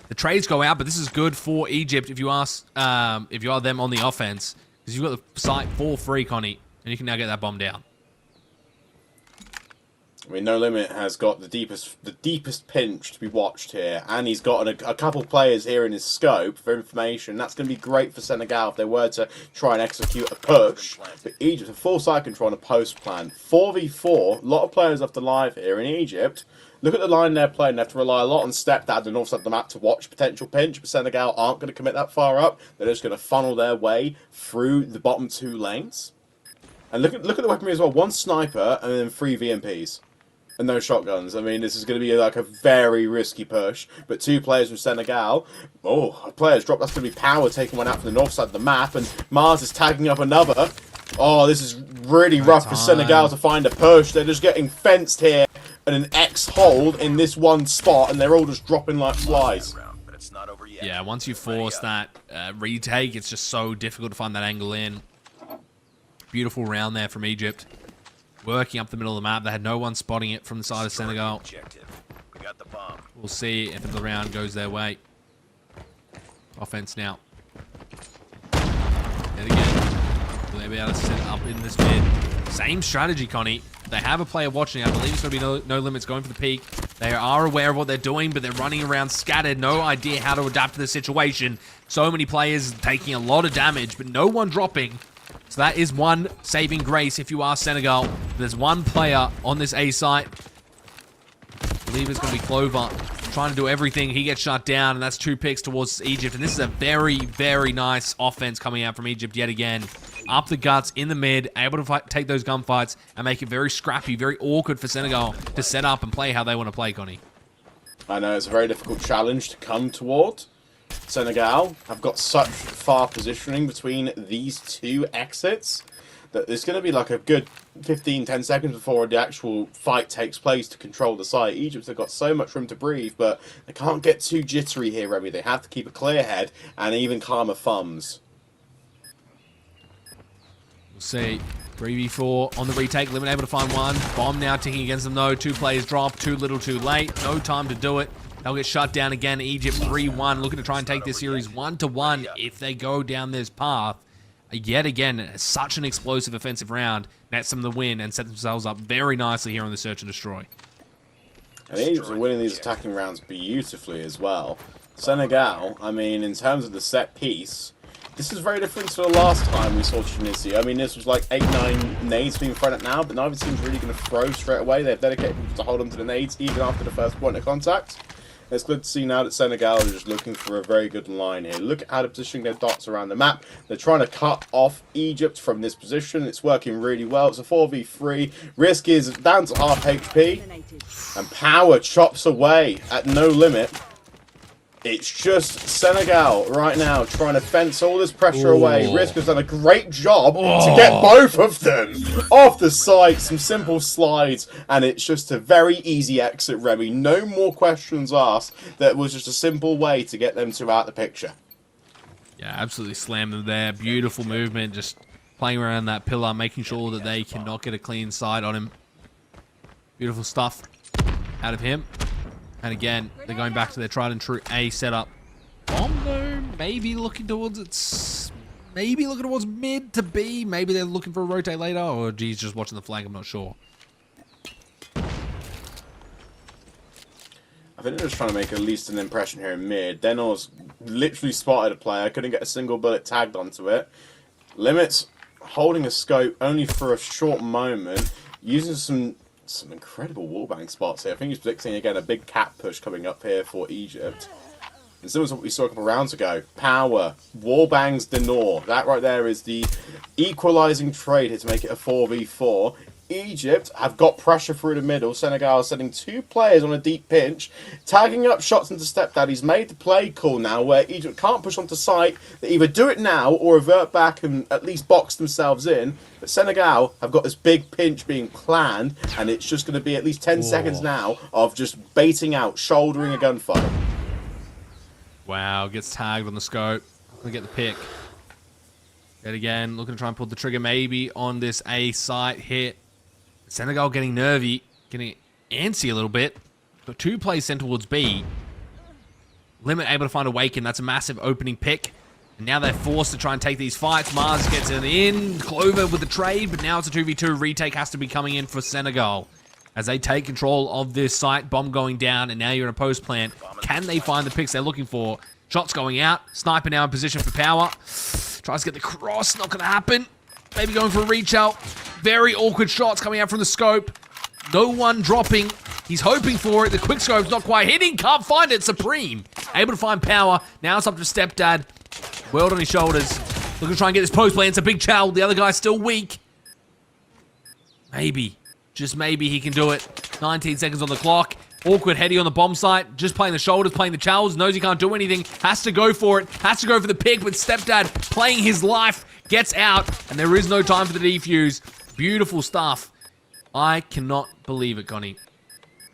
The trades go out, but this is good for Egypt if you ask, if you are them on the offense, because you've got the site for free, Connie, and you can now get that bomb down. I mean, No Limit has got the deepest pinch to be watched here, and he's got a couple players here in his scope for information. That's going to be great for Senegal if they were to try and execute a push. But Egypt, a full side control and a post plan. 4v4, a lot of players left alive here in Egypt. Look at the line they're playing. They have to rely a lot on step down the north side of the map to watch potential pinch, but Senegal aren't going to commit that far up. They're just going to funnel their way through the bottom 2 lanes. And look at the weaponry as well. 1 sniper and then 3 VMPs. And no shotguns. I mean, this is going to be like a very risky push. But 2 players from Senegal. Oh, a player's dropped. That's going to be Power taking one out from the north side of the map. And Mars is tagging up another. Oh, this is really rough for Senegal to find a push. They're just getting fenced here and an X hold in this one spot. And they're all just dropping like flies. Yeah, once you force that retake, it's just so difficult to find that angle in. Beautiful round there from Egypt. Working up the middle of the map. They had no one spotting it from the side of Senegal. We'll see if the round goes their way. Offense now. And again, will they be able to set up in this mid? Same strategy, Connie. They have a player watching. I believe it's going to be no limits going for the peak. They are aware of what they're doing, but they're running around scattered. No idea how to adapt to the situation. So many players taking a lot of damage, but no one dropping. So that is one saving grace if you are Senegal. There's 1 player on this A site. I believe it's going to be Clover trying to do everything. He gets shut down, and that's 2 picks towards Egypt. And this is a very, very nice offense coming out from Egypt yet again. Up the guts, in the mid, able to take those gunfights and make it very scrappy, very awkward for Senegal to set up and play how they want to play, Connie. I know, it's a very difficult challenge to come toward. Senegal have got such far positioning between these 2 exits that there's going to be like a good 15-10 seconds before the actual fight takes place to control the site. Egypt have got so much room to breathe, but they can't get too jittery here, Remy. They have to keep a clear head and even calmer thumbs. We'll see. 3v4 on the retake. Limit able to find 1. Bomb now ticking against them though. 2 players drop. Too little too late. No time to do it. They'll get shut down again. Egypt 3-1. Looking to try and take this series 1-1 if they go down this path. Yet again, such an explosive offensive round. Nets them the win and set themselves up very nicely here on the Search and Destroy. And Egypt are winning these attacking rounds beautifully as well. Senegal, I mean, in terms of the set piece, this is very different to the last time we saw Tunisia. I mean, this was like 8-9 nades being thrown at now, but neither team's really going to throw straight away. They've dedicated people to hold on to the nades even after the first point of contact. It's good to see now that Senegal are just looking for a very good line here. Look at how they're positioning their dots around the map. They're trying to cut off Egypt from this position. It's working really well. It's a 4v3. Risk is down to half HP. And Power chops away at No Limit. It's just Senegal right now trying to fence all this pressure away. Risk has done a great job to get both of them off the side. Some simple slides, and it's just a very easy exit, Remy. No more questions asked. That was just a simple way to get them two out of the picture. Yeah, absolutely slammed them there. Beautiful movement, just playing around that pillar, making sure that they cannot get a clean side on him. Beautiful stuff out of him. And again, they're going back to their tried and true A setup. Bomb though, maybe looking towards mid to B. Maybe they're looking for a rotate later, or geez, just watching the flank. I'm not sure. think they're just trying to make at least an impression here in mid. Denor's literally spotted a player, couldn't get a single bullet tagged onto it. Limits holding a scope only for a short moment, using some incredible wallbang spots here. I think he's predicting again a big cap push coming up here for Egypt. And similar to what we saw a couple of rounds ago, power, wallbangs, Denor. That right there is the equalising trade here to make it a 4v4. Egypt have got pressure through the middle. Senegal is sending 2 players on a deep pinch, tagging up shots into Stepdad. He's made the play call now where Egypt can't push onto site. They either do it now or revert back and at least box themselves in. But Senegal have got this big pinch being planned, and it's just going to be at least 10 seconds now of just baiting out, shouldering a gunfight. Wow, gets tagged on the scope. Gonna get the pick. Yet again, looking to try and pull the trigger maybe on this A site hit. Senegal getting nervy, getting antsy a little bit. But 2 plays sent towards B. Limit able to find a Waken. That's a massive opening pick. And now they're forced to try and take these fights. Mars gets it in. Clover with the trade, but now it's a 2v2. Retake has to be coming in for Senegal as they take control of this site. Bomb going down, and now you're in a post plant. Can they find the picks they're looking for? Shots going out. Sniper now in position for power. Tries to get the cross. Not going to happen. Maybe going for a reach out. Very awkward shots coming out from the scope. No one dropping. He's hoping for it. The quick scope's not quite hitting. Can't find it. Supreme able to find power. Now it's up to Stepdad. World on his shoulders. Looking to try and get this post play. It's a big chow. The other guy's still weak. Maybe. Just maybe he can do it. 19 seconds on the clock. Awkward heady on the bomb site. Just playing the shoulders, playing the chows. Knows he can't do anything. Has to go for it. Has to go for the pick. But Stepdad playing his life. Gets out. And there is no time for the defuse. Beautiful stuff. I cannot believe it, Connie.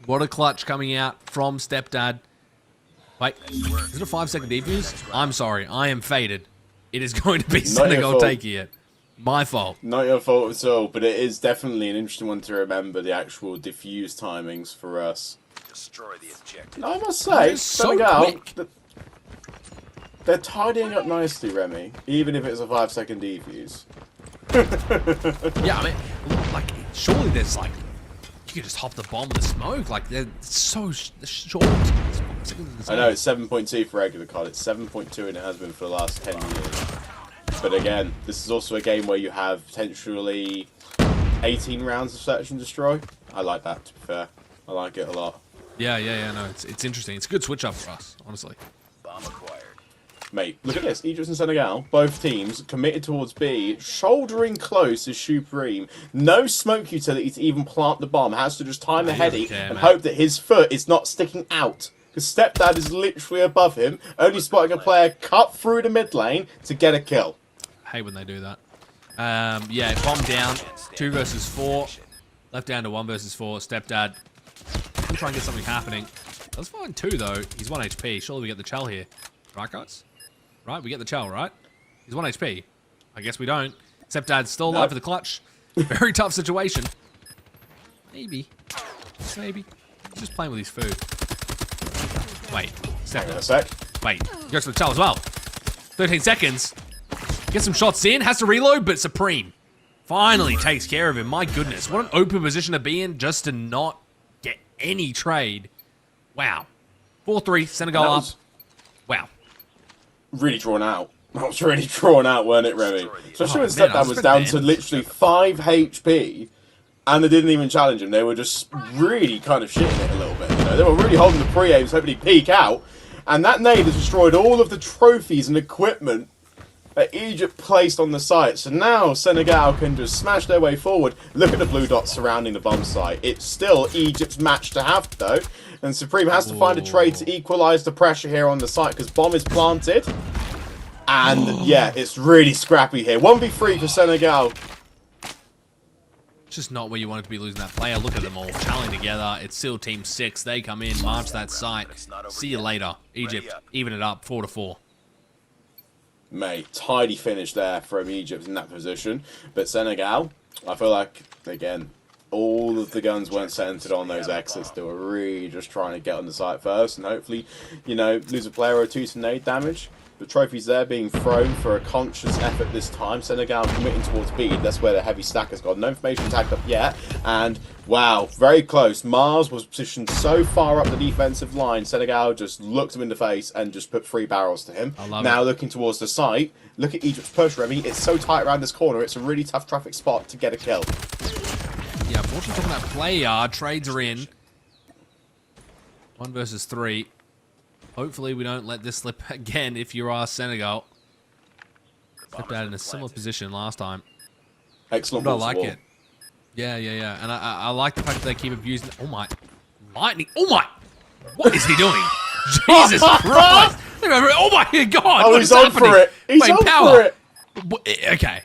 What a clutch coming out from Stepdad. Wait, is it a 5-second defuse? I'm sorry, I am faded. It is going to be Senegal taking it. My fault. Not your fault at all, but it is definitely an interesting one to remember, the actual diffuse timings for us. Destroy the objective. No, I must say, so Senegal, they're tidying up nicely, Remy, even if it's a 5-second defuse. Yeah, I mean, like, surely there's like, you could just hop the bomb with the smoke. Like, they're so short. I know, it's 7.2 for regular COD. It's 7.2 and it has been for the last 10 years. But again, this is also a game where you have potentially 18 rounds of search and destroy. I like that, to be fair. I like it a lot. Yeah, no, it's interesting. It's a good switch up for us, honestly. Bomb acquired. Mate, look at this. Egypt and Senegal, both teams committed towards B. Shouldering close is Supreme. No smoke utility to even plant the bomb. Has to just time the heady and hope that his foot is not sticking out. Because Stepdad is literally above him, only spotting a player cut through the mid lane to get a kill. I hate when they do that. Yeah, bomb down. 2 versus 4. Left down to 1 versus 4. Stepdad. I'm trying to get something happening. That's fine too, though. He's 1 HP. Surely we get the Chell here. Right, guys? Right, we get the Chell, right? He's 1 HP. I guess we don't. Stepdad's still alive for the clutch. Very tough situation. Maybe. Just maybe. He's just playing with his food. Wait. Hang on a sec. Wait. He goes for the Chell as well. 13 seconds. Gets some shots in. Has to reload, but Supreme finally takes care of him. My goodness. What an open position to be in just to not get any trade. Wow. 4-3. Senegal up. Wow. Really drawn out. That was really drawn out, weren't it, Remy? Especially when Stepdad was down to literally 5 HP, and they didn't even challenge him. They were just really kind of shitting it a little bit. You know? They were really holding the pre-aims, hoping he'd peek out, and that nade has destroyed all of the trophies and equipment that Egypt placed on the site. So now Senegal can just smash their way forward. Look at the blue dots surrounding the bomb site. It's still Egypt's match to have, though. And Supreme has to find a trade to equalise the pressure here on the site because bomb is planted. And yeah, it's really scrappy here. 1v3 for Senegal. It's just not where you want it to be losing that player. Look at them all challing together. It's still Team 6. They come in, march that site. See you later. Egypt, even it up, 4-4. Mate, tidy finish there from Egypt in that position. But Senegal, I feel like, again, all of the guns weren't centered on those exits. They were really just trying to get on the site first and hopefully, you know, lose a player or two to nade damage. The trophies there being thrown for a conscious effort this time. Senegal committing towards B. That's where the heavy stack has gone. No information tagged up yet. And wow, very close. Mars was positioned so far up the defensive line. Senegal just looked him in the face and just put 3 barrels to him. Now looking towards the site. Look at Egypt's push, Remy. It's so tight around this corner. It's a really tough traffic spot to get a kill. Yeah, unfortunately, talking about play yard, trades are in. 1 versus 3. Hopefully, we don't let this slip again if you are Senegal. Stepped out in a similar position last time. Excellent. But I like it. Yeah. And I like the fact that they keep abusing. Oh my. Lightning. Oh my. What is he doing? Jesus Christ. Oh my God. Oh, he's on for it. He's on for it. Okay.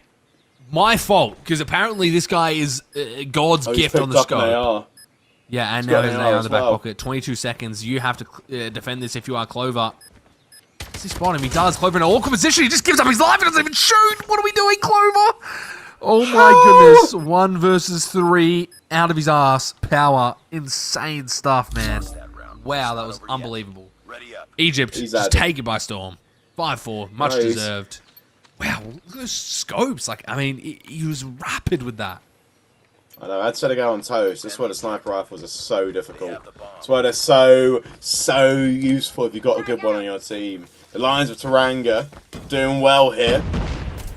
My fault, because apparently this guy is God's gift on the scope. Yeah, and now there's an AR in the back pocket. 22 seconds. You have to defend this if you are Clover. Does he spawn him? He does. Clover in an awkward position. He just gives up his life. He doesn't even shoot. What are we doing, Clover? Oh my goodness. 1 versus 3 out of his ass. Power. Insane stuff, man. Wow, that was unbelievable. Egypt just take it by storm. 5-4. Much deserved. Wow, look at those scopes. Like, I mean, he was rapid with that. I know, I had Senegal on toast. That's why the sniper rifles are so difficult. That's why they're so useful if you've got a good one on your team. The Lions of Teranga doing well here.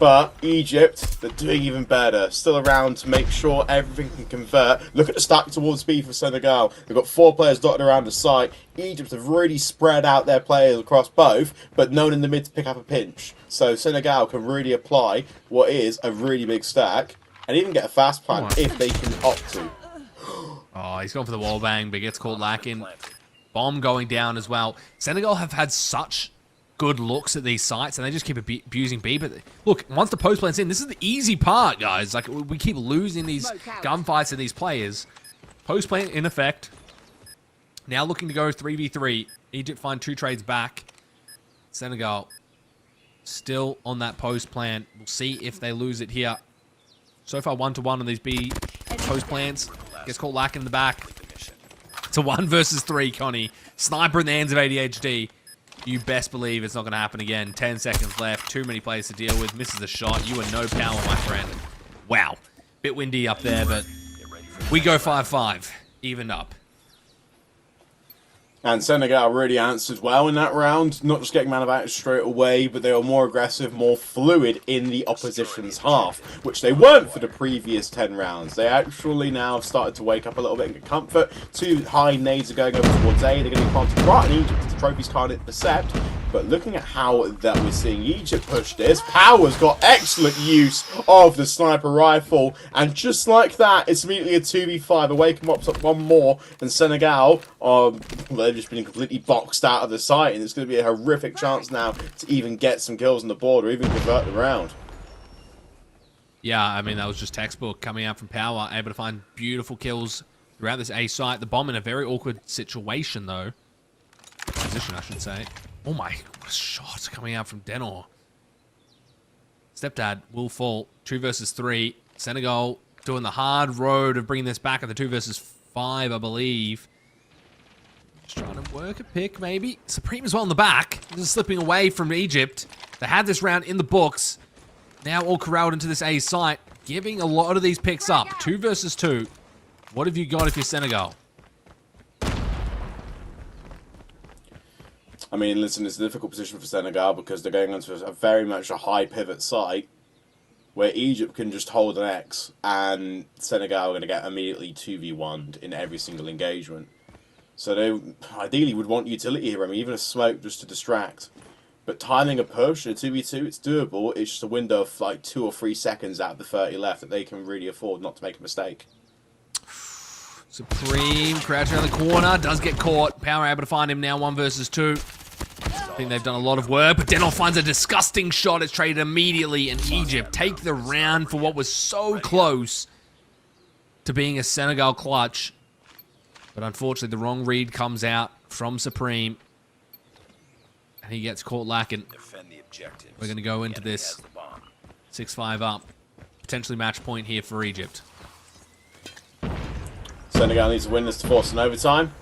But Egypt, they're doing even better. Still around to make sure everything can convert. Look at the stack towards B for Senegal. They've got 4 players dotted around the site. Egypt have really spread out their players across both, but no one in the mid to pick up a pinch. So Senegal can really apply what is a really big stack and even get a fast plan if they can opt to. Oh, he's going for the wall bang, but gets caught lacking. Bomb going down as well. Senegal have had such good looks at these sites, and they just keep abusing B. But look, once the post plant's in, this is the easy part, guys. Like, we keep losing these gunfights and these players. Post plant in effect. Now looking to go 3v3. Egypt find 2 trades back. Senegal still on that post plant. We'll see if they lose it here. So far, 1-1 on these B post plants. Gets caught lacking in the back. It's a 1 versus 3, Connie. Sniper in the hands of ADHD. You best believe it's not going to happen again. 10 seconds left. Too many players to deal with. Misses the shot. You are no power, my friend. Wow. Bit windy up there, but we go 5-5. Evened up. And Senegal really answered well in that round, not just getting man advantage straight away, but they were more aggressive, more fluid in the opposition's half, which they weren't for the previous 10 rounds. They actually now started to wake up a little bit and get comfort. 2 high nades are going over towards A. They're going to be planted right in Egypt. The trophies can't intercept. But looking at how that we're seeing Egypt push this, Power's got excellent use of the sniper rifle. And just like that, it's immediately a 2v5. Awaken mops up 1 more, and Senegal they've just been completely boxed out of the site, and it's going to be a horrific chance now to even get some kills on the board or even convert the round. Yeah, I mean, that was just textbook coming out from Power, able to find beautiful kills throughout this A site. The bomb in a very awkward situation, though. Position, I should say. Oh my, what a shot coming out from Denor. Stepdad will fall. 2 versus 3. Senegal doing the hard road of bringing this back at the 2 versus 5, I believe. Just trying to work a pick, maybe. Supreme as well in the back. Just slipping away from Egypt. They had this round in the books. Now all corralled into this A site. Giving a lot of these picks up. 2 versus 2. What have you got if you're Senegal? I mean, listen, it's a difficult position for Senegal because they're going onto a very much a high pivot site where Egypt can just hold an X and Senegal are going to get immediately 2v1'd in every single engagement. So they ideally would want utility here, I mean, even a smoke just to distract. But timing a push, a 2v2, it's doable. It's just a window of like 2 or 3 seconds out of the 30 left that they can really afford not to make a mistake. Supreme crouching around the corner, does get caught. Power able to find him now, 1 versus 2. I think they've done a lot of work, but Denol finds a disgusting shot. It's traded immediately, and Egypt take the round for what was so close to being a Senegal clutch. But unfortunately, the wrong read comes out from Supreme, and he gets caught lacking. We're going to go into this 6-5 up. Potentially match point here for Egypt. Senegal needs to win this to force an overtime.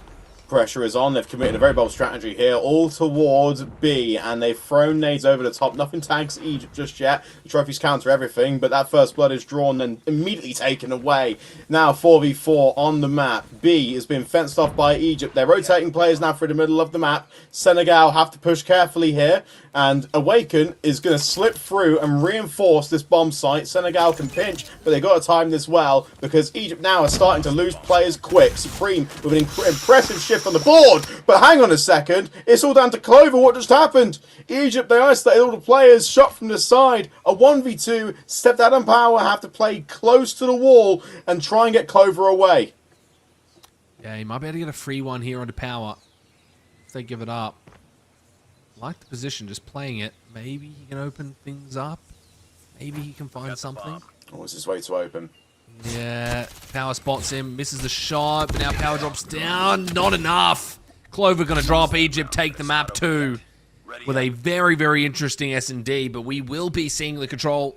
Pressure is on. They've committed a very bold strategy here, all towards B, and they've thrown nades over the top. Nothing tags Egypt just yet. The trophies counter everything, but that first blood is drawn and immediately taken away. Now 4v4 on the map. B has been fenced off by Egypt. They're rotating players now through the middle of the map. Senegal have to push carefully here, and Awaken is going to slip through and reinforce this bomb site. Senegal can pinch, but they've got to time this well, because Egypt now are starting to lose players quick. Supreme with an impressive shift on the board, but hang on a second, it's all down to Clover. What just happened? Egypt, they isolated all the players, shot from the side, a 1v2, stepped out on power, have to play close to the wall and try and get Clover away. Yeah, he might be able to get a free one here onto power if they give it up. Like the position, just playing it. Maybe he can open things up. Maybe he can find something. Oh, it's his way to open. Yeah, power spots him, misses the shot, but now power drops down. Not enough. Clover going to drop. Egypt take the map too, with a very, very interesting S&D, but we will be seeing the control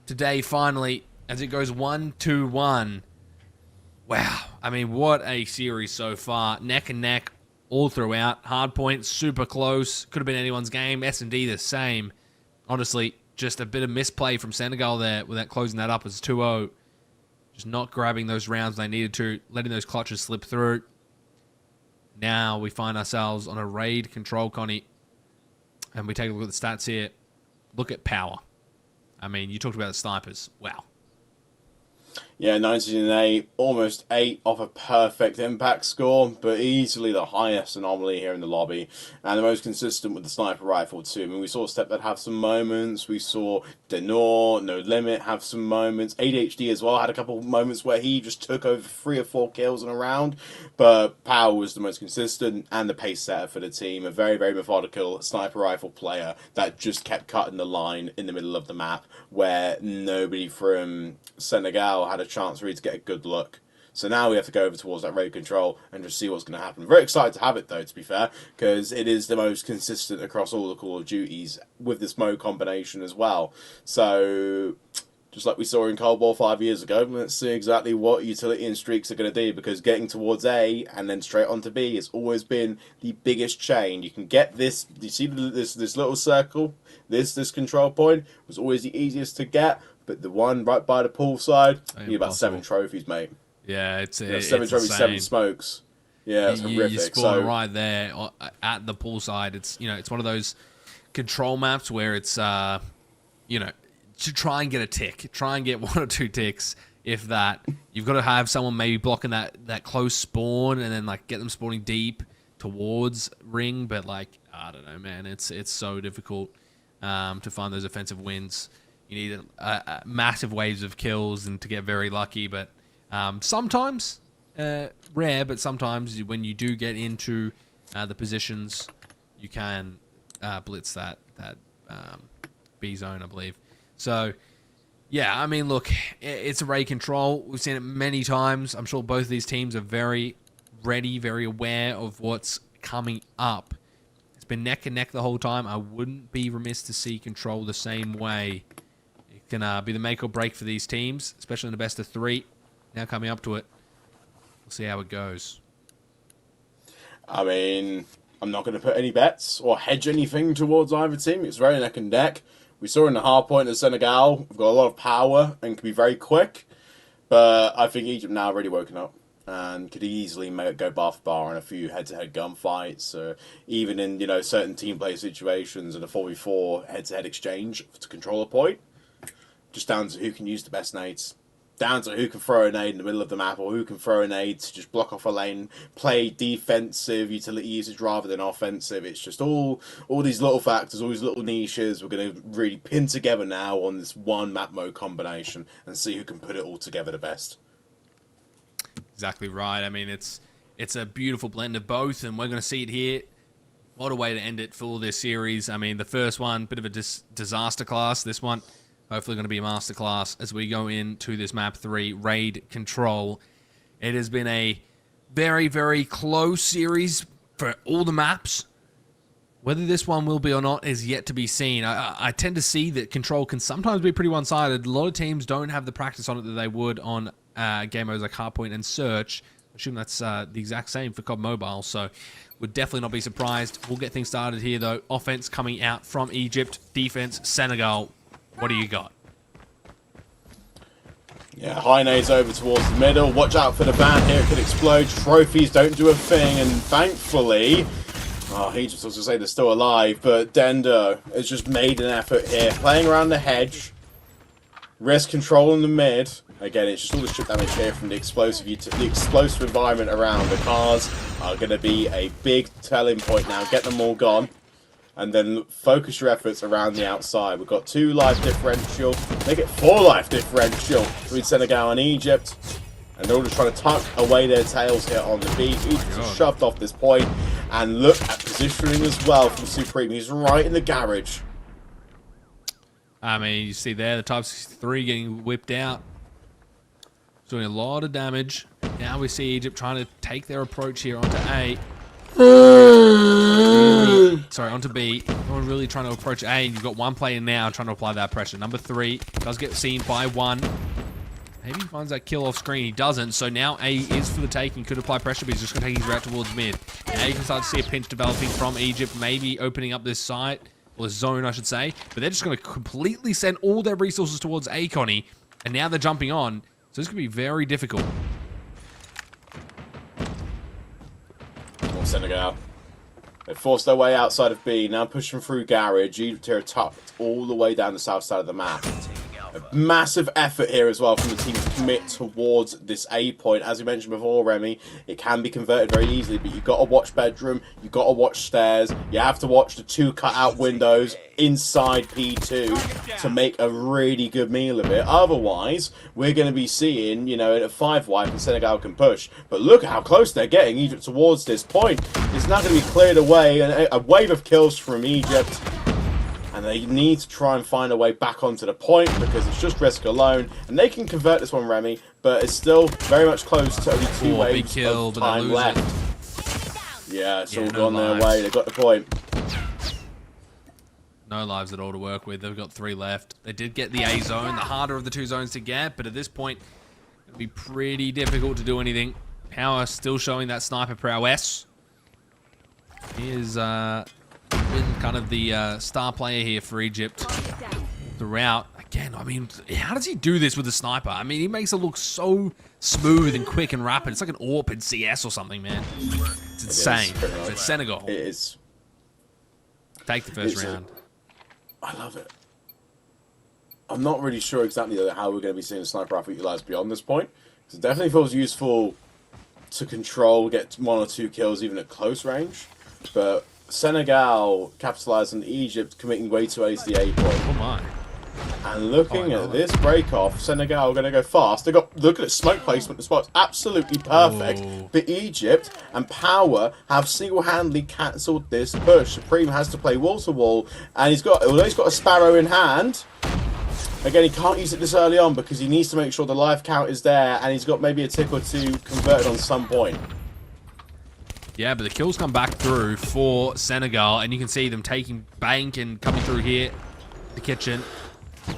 today finally as it goes 1-2-1. Wow, I mean, what a series so far. Neck and neck all throughout. Hardpoint, super close. Could have been anyone's game. S&D the same. Honestly, just a bit of misplay from Senegal there without closing that up as 2-0. Just not grabbing those rounds they needed to, letting those clutches slip through. Now we find ourselves on a raid control, Connie. And we take a look at the stats here. Look at power. I mean, you talked about the snipers. Wow. Yeah, 19-8, almost 8 off a perfect impact score, but easily the highest anomaly here in the lobby, and the most consistent with the sniper rifle too. I mean, we saw Stepdad have some moments, we saw Denor, No Limit have some moments, ADHD as well had a couple of moments where he just took over 3 or 4 kills in a round, but Power was the most consistent and the pace setter for the team. A very, very methodical sniper rifle player that just kept cutting the line in the middle of the map where nobody from Senegal had a chance really to get a good look. So now we have to go over towards that raid control and just see what's going to happen. Very excited to have it though, to be fair, because it is the most consistent across all the Call of Duties with this mode combination as well. So just like we saw in Cold War 5 years ago, let's see exactly what utility and streaks are going to do, because getting towards A and then straight onto B has always been the biggest chain. You can get this, you see this little circle, this control point was always the easiest to get, but the one right by the pool side, you need about 7 trophies, mate. Yeah, it's 7 it's trophies, insane. 7 smokes. Yeah, it's horrific. You spawn right there at the pool side. It's, you know, it's one of those control maps where it's you know, to try and get a tick, try and get 1 or 2 ticks, if that. You've got to have someone maybe blocking that close spawn and then like get them spawning deep towards ring. But like, I don't know, man, it's so difficult to find those offensive wins. You need massive waves of kills and to get very lucky, but sometimes rare, but sometimes when you do get into the positions, you can blitz that B zone, I believe. So, yeah, I mean, look, it's a raid control. We've seen it many times. I'm sure both of these teams are very ready, very aware of what's coming up. It's been neck and neck the whole time. I wouldn't be remiss to see control the same way. It can be the make or break for these teams, especially in the best of 3. Now coming up to it. We'll see how it goes. I mean, I'm not going to put any bets or hedge anything towards either team. It's very neck and neck. We saw in the hard point of Senegal, we've got a lot of power and can be very quick. But I think Egypt now already woken up and could easily go bar for bar in a few head-to-head gunfights. Even in, you know, certain team play situations and a 4v4 head-to-head exchange to control a point. Just down to who can use the best nades. Down to who can throw a nade in the middle of the map, or who can throw a nade to just block off a lane, play defensive utility usage rather than offensive. It's just all these little factors, all these little niches we're going to really pin together now on this one map mode combination and see who can put it all together the best. Exactly right. I mean, it's a beautiful blend of both, and we're going to see it here. What a way to end it for this series. I mean, the first one, bit of a disaster class. This one, hopefully going to be a masterclass as we go into this map 3, Raid Control. It has been a very, very close series for all the maps. Whether this one will be or not is yet to be seen. I tend to see that Control can sometimes be pretty one-sided. A lot of teams don't have the practice on it that they would on game modes like Hardpoint and Search, assume that's the exact same for COD Mobile, so would definitely not be surprised. We'll get things started here, though. Offense coming out from Egypt. Defense, Senegal. What do you got? Yeah, high nades over towards the middle. Watch out for the van here. It could explode. Trophies don't do a thing. And thankfully, Egypt was to say they're still alive, but Dendo has just made an effort here. Playing around the hedge. Risk control in the mid. Again, it's just all the ship damage here from the explosive environment around. The cars are going to be a big telling point now. Get them all gone. And then focus your efforts around the outside. We've got 2 life differential. Make it 4 life differential between Senegal and Egypt. And they're all just trying to tuck away their tails here on the B. Egypt has shoved off this point. And look at positioning as well from Supreme. He's right in the garage. I mean, you see there, the Type 63 getting whipped out. Doing a lot of damage. Now we see Egypt trying to take their approach here onto A. Sorry, onto B. We're really trying to approach A, and you've got one player now trying to apply that pressure. Number 3 does get seen by 1. Maybe he finds that kill off screen. He doesn't, so now A is for the taking. Could apply pressure, but he's just going to take his route towards mid. Now you can start to see a pinch developing from Egypt, maybe opening up this site, or this zone, I should say. But they're just going to completely send all their resources towards A, Connie, and now they're jumping on. So this could be very difficult. Senegal. They forced their way outside of B, now pushing through garage. Egypt here tucked all the way down the south side of the map. A massive effort here as well from the team to commit towards this A point. As we mentioned before, Remy, it can be converted very easily, but you've got to watch bedroom, you've got to watch stairs, you have to watch the 2 cutout windows inside P2 to make a really good meal of it. Otherwise, we're going to be seeing, you know, a 5 wipe and Senegal can push. But look at how close they're getting Egypt towards this point. It's now going to be cleared away, and a wave of kills from Egypt. And they need to try and find a way back onto the point because it's just risk alone. And they can convert this one, Remy, but it's still very much close to only 2 waves of time left. Yeah, it's all gone their way. They got the point. No lives at all to work with. They've got 3 left. They did get the A zone, the harder of the 2 zones to get, but at this point, it'll be pretty difficult to do anything. Power still showing that sniper prowess. He is been kind of the star player here for Egypt throughout. Again, I mean, how does he do this with the sniper? I mean, he makes it look so smooth and quick and rapid. It's like an AWP in CS or something, man. It's insane. It's Senegal. It is. Take the first round. I love it. I'm not really sure exactly how we're going to be seeing the sniper rifle utilized beyond this point. It definitely feels useful to control, get 1 or 2 kills even at close range. But Senegal capitalizing on Egypt committing way too early to the A point. Oh my. And looking at this break off, Senegal are going to go fast. They got, look at the smoke placement. The spot's absolutely perfect. Oh. But Egypt and Power have single-handedly cancelled this push. Supreme has to play wall to wall, and although he's got a Sparrow in hand. Again, he can't use it this early on because he needs to make sure the life count is there, and he's got maybe a tick or 2 converted on some point. Yeah, but the kills come back through for Senegal, and you can see them taking bank and coming through here. The kitchen.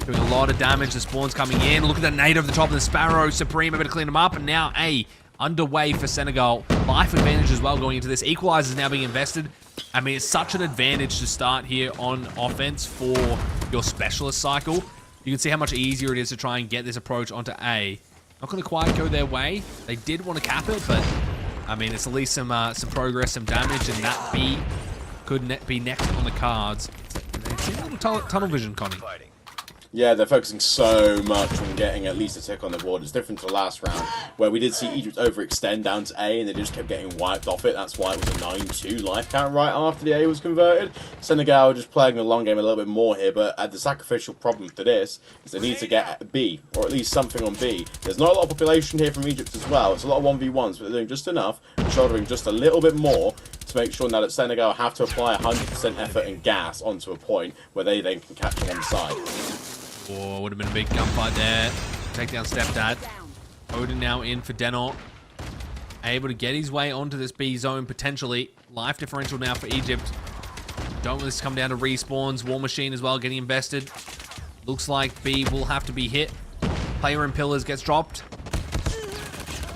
Doing a lot of damage. The spawn's coming in. Look at the nade over the top of the Sparrow. Supreme able to clean them up, and now A underway for Senegal. Life advantage as well going into this. Equalizer is now being invested. I mean, it's such an advantage to start here on offense for your specialist cycle. You can see how much easier it is to try and get this approach onto A. Not going to quite go their way. They did want to cap it, but I mean, it's at least some progress, some damage, and that B could be next on the cards. It's a little tunnel vision, Connie. Yeah, they're focusing so much on getting at least a tick on the board. It's different to the last round, where we did see Egypt overextend down to A, and they just kept getting wiped off it. That's why it was a 9-2 life count right after the A was converted. Senegal just playing the long game a little bit more here, but the sacrificial problem to this is they need to get B, or at least something on B. There's not a lot of population here from Egypt as well. It's a lot of 1v1s, but they're doing just enough, shouldering just a little bit more to make sure now that Senegal have to apply 100% effort and gas onto a point where they then can catch them on the side. Oh, would have been a big gunfight there. Take down Stepdad. Odin now in for Denor. Able to get his way onto this B zone potentially. Life differential now for Egypt. Don't want this to come down to respawns. War Machine as well getting invested. Looks like B will have to be hit. Player in Pillars gets dropped.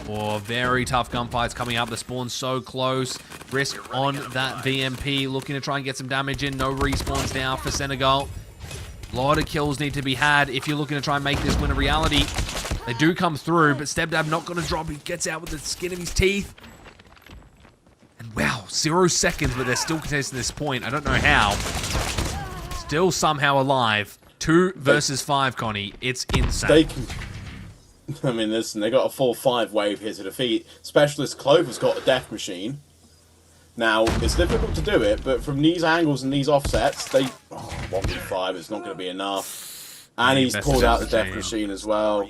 Or very tough gunfights coming up. The spawn's so close. Risk on that VMP. Looking to try and get some damage in. No respawns now for Senegal. A lot of kills need to be had if you're looking to try and make this win a reality. They do come through, but Stepdad not going to drop. He gets out with the skin of his teeth. And wow, 0 seconds, but they're still contesting this point. I don't know how. Still somehow alive. 2 versus 5, Connie. It's insane. They can... I mean, listen, they got a full 5 wave here to defeat. Specialist Clover's got a death machine. Now, it's difficult to do it, but from these angles and these offsets, they... Oh, 1v5, it's not going to be enough. And he's pulled out the death machine as well.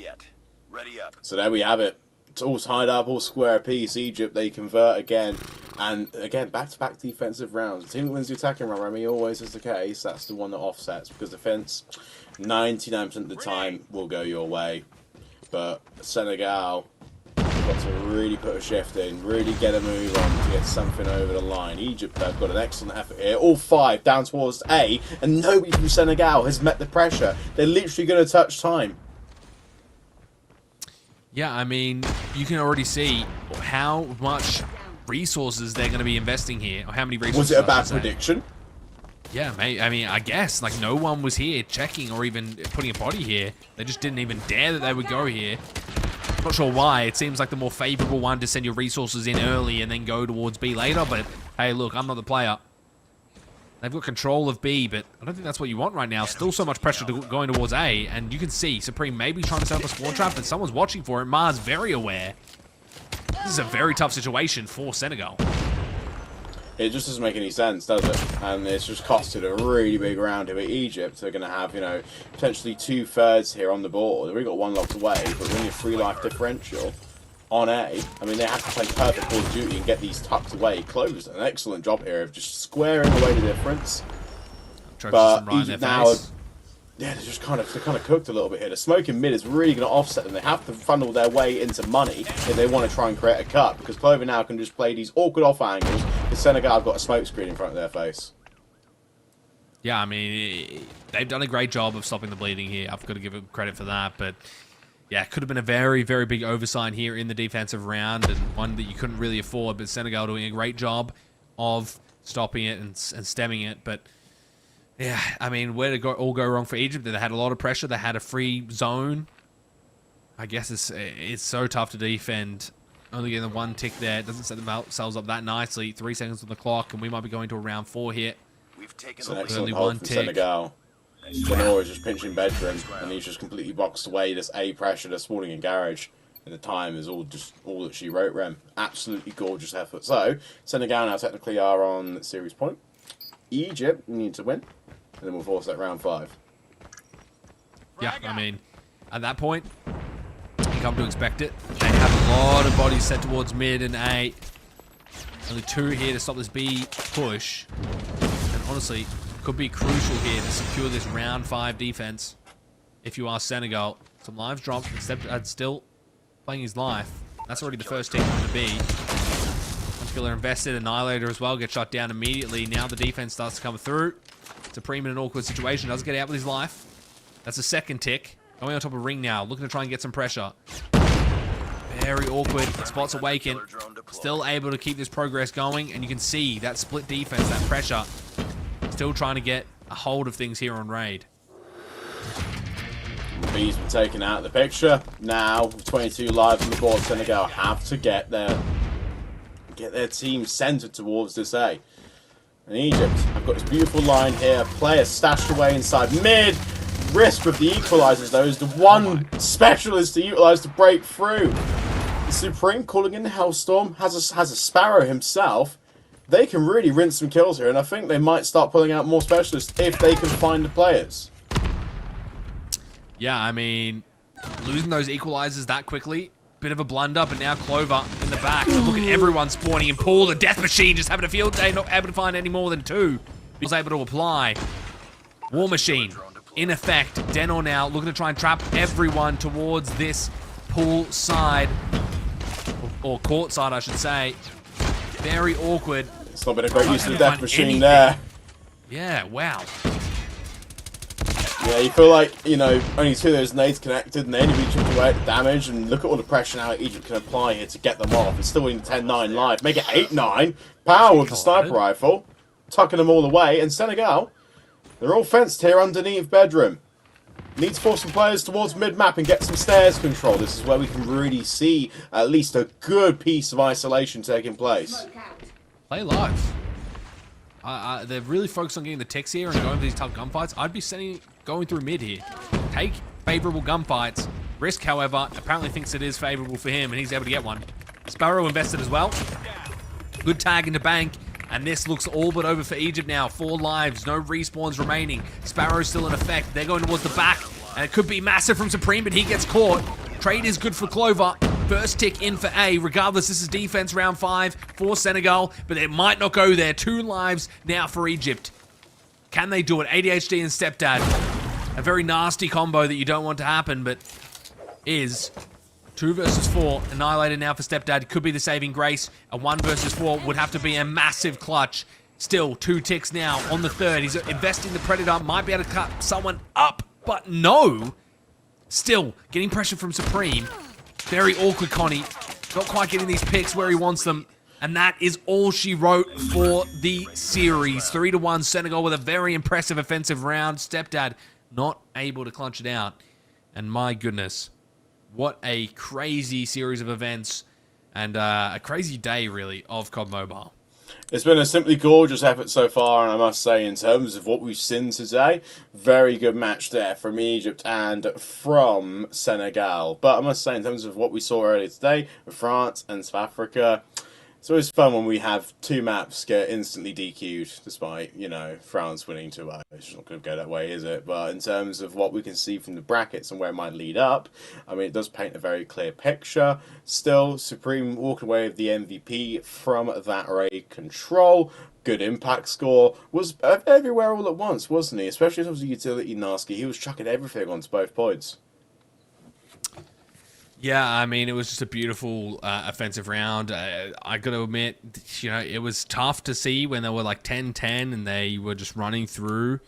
Ready up. So there we have it. It's all tied up, all square piece. Egypt, they convert again. And again, back-to-back defensive rounds. The team that wins the attacking round, Remy, always is the case. That's the one that offsets, because defense, 99% of the time, will go your way. But Senegal got to really put a shift in, really get a move on to get something over the line. Egypt have got an excellent effort here. All 5 down towards A, and nobody from Senegal has met the pressure. They're literally going to touch time. Yeah, I mean, you can already see how much resources they're going to be investing here, or how many resources. Was it a bad prediction? Yeah, mate. I mean, I guess like no one was here checking or even putting a body here. They just didn't even dare that they would go here. Not sure why. It seems like the more favorable one to send your resources in early and then go towards B later. But hey, look, I'm not the player. They've got control of B, but I don't think that's what you want right now. Still so much pressure going towards A, and you can see Supreme maybe trying to set up a spawn trap, but someone's watching for it. Mars very aware. This is a very tough situation for Senegal. It just doesn't make any sense, does it? And it's just costed a really big round here at Egypt. They're going to have, you know, potentially 2/3 here on the board. They've already got 1 locked away, but when you're 3 life differential on A, I mean, they have to play perfect Call of Duty and get these tucked away. Clover's done an excellent job here of just squaring away the difference. But Egypt now, yeah, they're just kind of cooked a little bit here. The smoke in mid is really going to offset them. They have to funnel their way into money if they want to try and create a cut, because Clover now can just play these awkward off angles because Senegal have got a smoke screen in front of their face. Yeah, I mean, they've done a great job of stopping the bleeding here. I've got to give them credit for that, but yeah, it could have been a very, very big oversight here in the defensive round, and one that you couldn't really afford, but Senegal doing a great job of stopping it and stemming it. But yeah, I mean, where did it all go wrong for Egypt? They had a lot of pressure. They had a free zone. I guess it's so tough to defend. Only getting the 1 tick there. It doesn't set themselves up that nicely. 3 seconds on the clock, and we might be going to a round 4 here. We've taken it's an excellent hold from Senegal. Lenore is just pinching bedroom, and he's just completely boxed away this A pressure that's spawning in garage. And the time is all that she wrote, Rem. Absolutely gorgeous effort. So, Senegal now technically are on series point. Egypt need to win, and then we'll force that round 5. Yeah, I mean, at that point, you come to expect it. They have a lot of bodies set towards mid and A. Only 2 here to stop this B push. And honestly, could be crucial here to secure this round 5 defense. If you are Senegal, some lives dropped. Instead, still playing his life. That's already the first tick on the B. Killer invested, Annihilator as well, gets shot down immediately. Now the defense starts to come through. Supreme in an awkward situation, does get out with his life. That's a 2nd tick. Going on top of Ring now, looking to try and get some pressure. Very awkward. Spots awaken. Still able to keep this progress going, and you can see that split defense, that pressure. Still trying to get a hold of things here on Raid. B's been taken out of the picture. Now, with 22 lives on the board, Senegal have to get their team centered towards this A. And Egypt, I've got this beautiful line here. Player stashed away inside mid. Risk with the equalizers, though, is the one specialist to utilize to break through. The Supreme calling in the Hellstorm has a Sparrow himself. They can really rinse some kills here, and I think they might start pulling out more specialists if they can find the players. Yeah, I mean, losing those equalizers that quickly, bit of a blunder, but now Clover in the back. Look at everyone spawning in Paul, the Death Machine, just having a field day, not able to find any more than 2. He was able to apply. War Machine, in effect. Denor now looking to try and trap everyone towards this pool side, or court side, I should say. Very awkward. It's not been a great use of the Death Machine there. Yeah, wow. Yeah, you feel like, you know, only 2 of those nades connected and they only reach into chipping away at the damage, and look at all the pressure now Egypt can apply here to get them off. It's still in 10-9 live. Make it 8-9. Power with the sniper rifle. Tucking them all away. And Senegal, they're all fenced here underneath bedroom. Need to force some players towards mid-map and get some stairs control. This is where we can really see at least a good piece of isolation taking place. Play live. They're really focused on getting the ticks here and going for these tough gunfights. I'd be going through mid here. Take favorable gunfights. Risk, however, apparently thinks it is favorable for him and he's able to get one. Sparrow invested as well. Good tag into bank. And this looks all but over for Egypt now. 4 lives, no respawns remaining. Sparrow's still in effect. They're going towards the back. And it could be massive from Supreme, but he gets caught. Trade is good for Clover. First tick in for A. Regardless, this is defense round 5 for Senegal. But it might not go there. 2 lives now for Egypt. Can they do it? ADHD and Stepdad. A very nasty combo that you don't want to happen, but is 2 versus 4. Annihilated now for Stepdad. Could be the saving grace. A 1 versus 4 would have to be a massive clutch. Still, 2 ticks now on the 3rd. He's investing the Predator. Might be able to cut someone up, but no. Still, getting pressure from Supreme. Very awkward, Connie. Not quite getting these picks where he wants them. And that is all she wrote for the series. 3-1 Senegal with a very impressive offensive round. Stepdad not able to clutch it out. And my goodness. What a crazy series of events and a crazy day, really, of COD Mobile. It's been a simply gorgeous effort so far, and I must say, in terms of what we've seen today, very good match there from Egypt and from Senegal. But I must say, in terms of what we saw earlier today, France and South Africa, it's always fun when we have 2 maps get instantly DQ'd, despite, you know, France winning 2-0. It's not going to go that way, is it? But in terms of what we can see from the brackets and where it might lead up, I mean, it does paint a very clear picture. Still, Supreme walking away with the MVP from that raid control. Good impact score. Was everywhere all at once, wasn't he? Especially in terms of utility Nasky. He was chucking everything onto both points. Yeah, I mean, it was just a beautiful offensive round. I got to admit, you know, it was tough to see when they were like 10-10 and they were just running through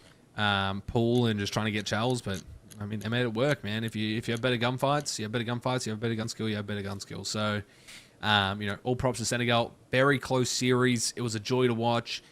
pool and just trying to get shells. But, I mean, they made it work, man. If you have better gunfights, you have better gunfights. You have better gun skill, you have better gun skill. So, you know, all props to Senegal. Very close series. It was a joy to watch.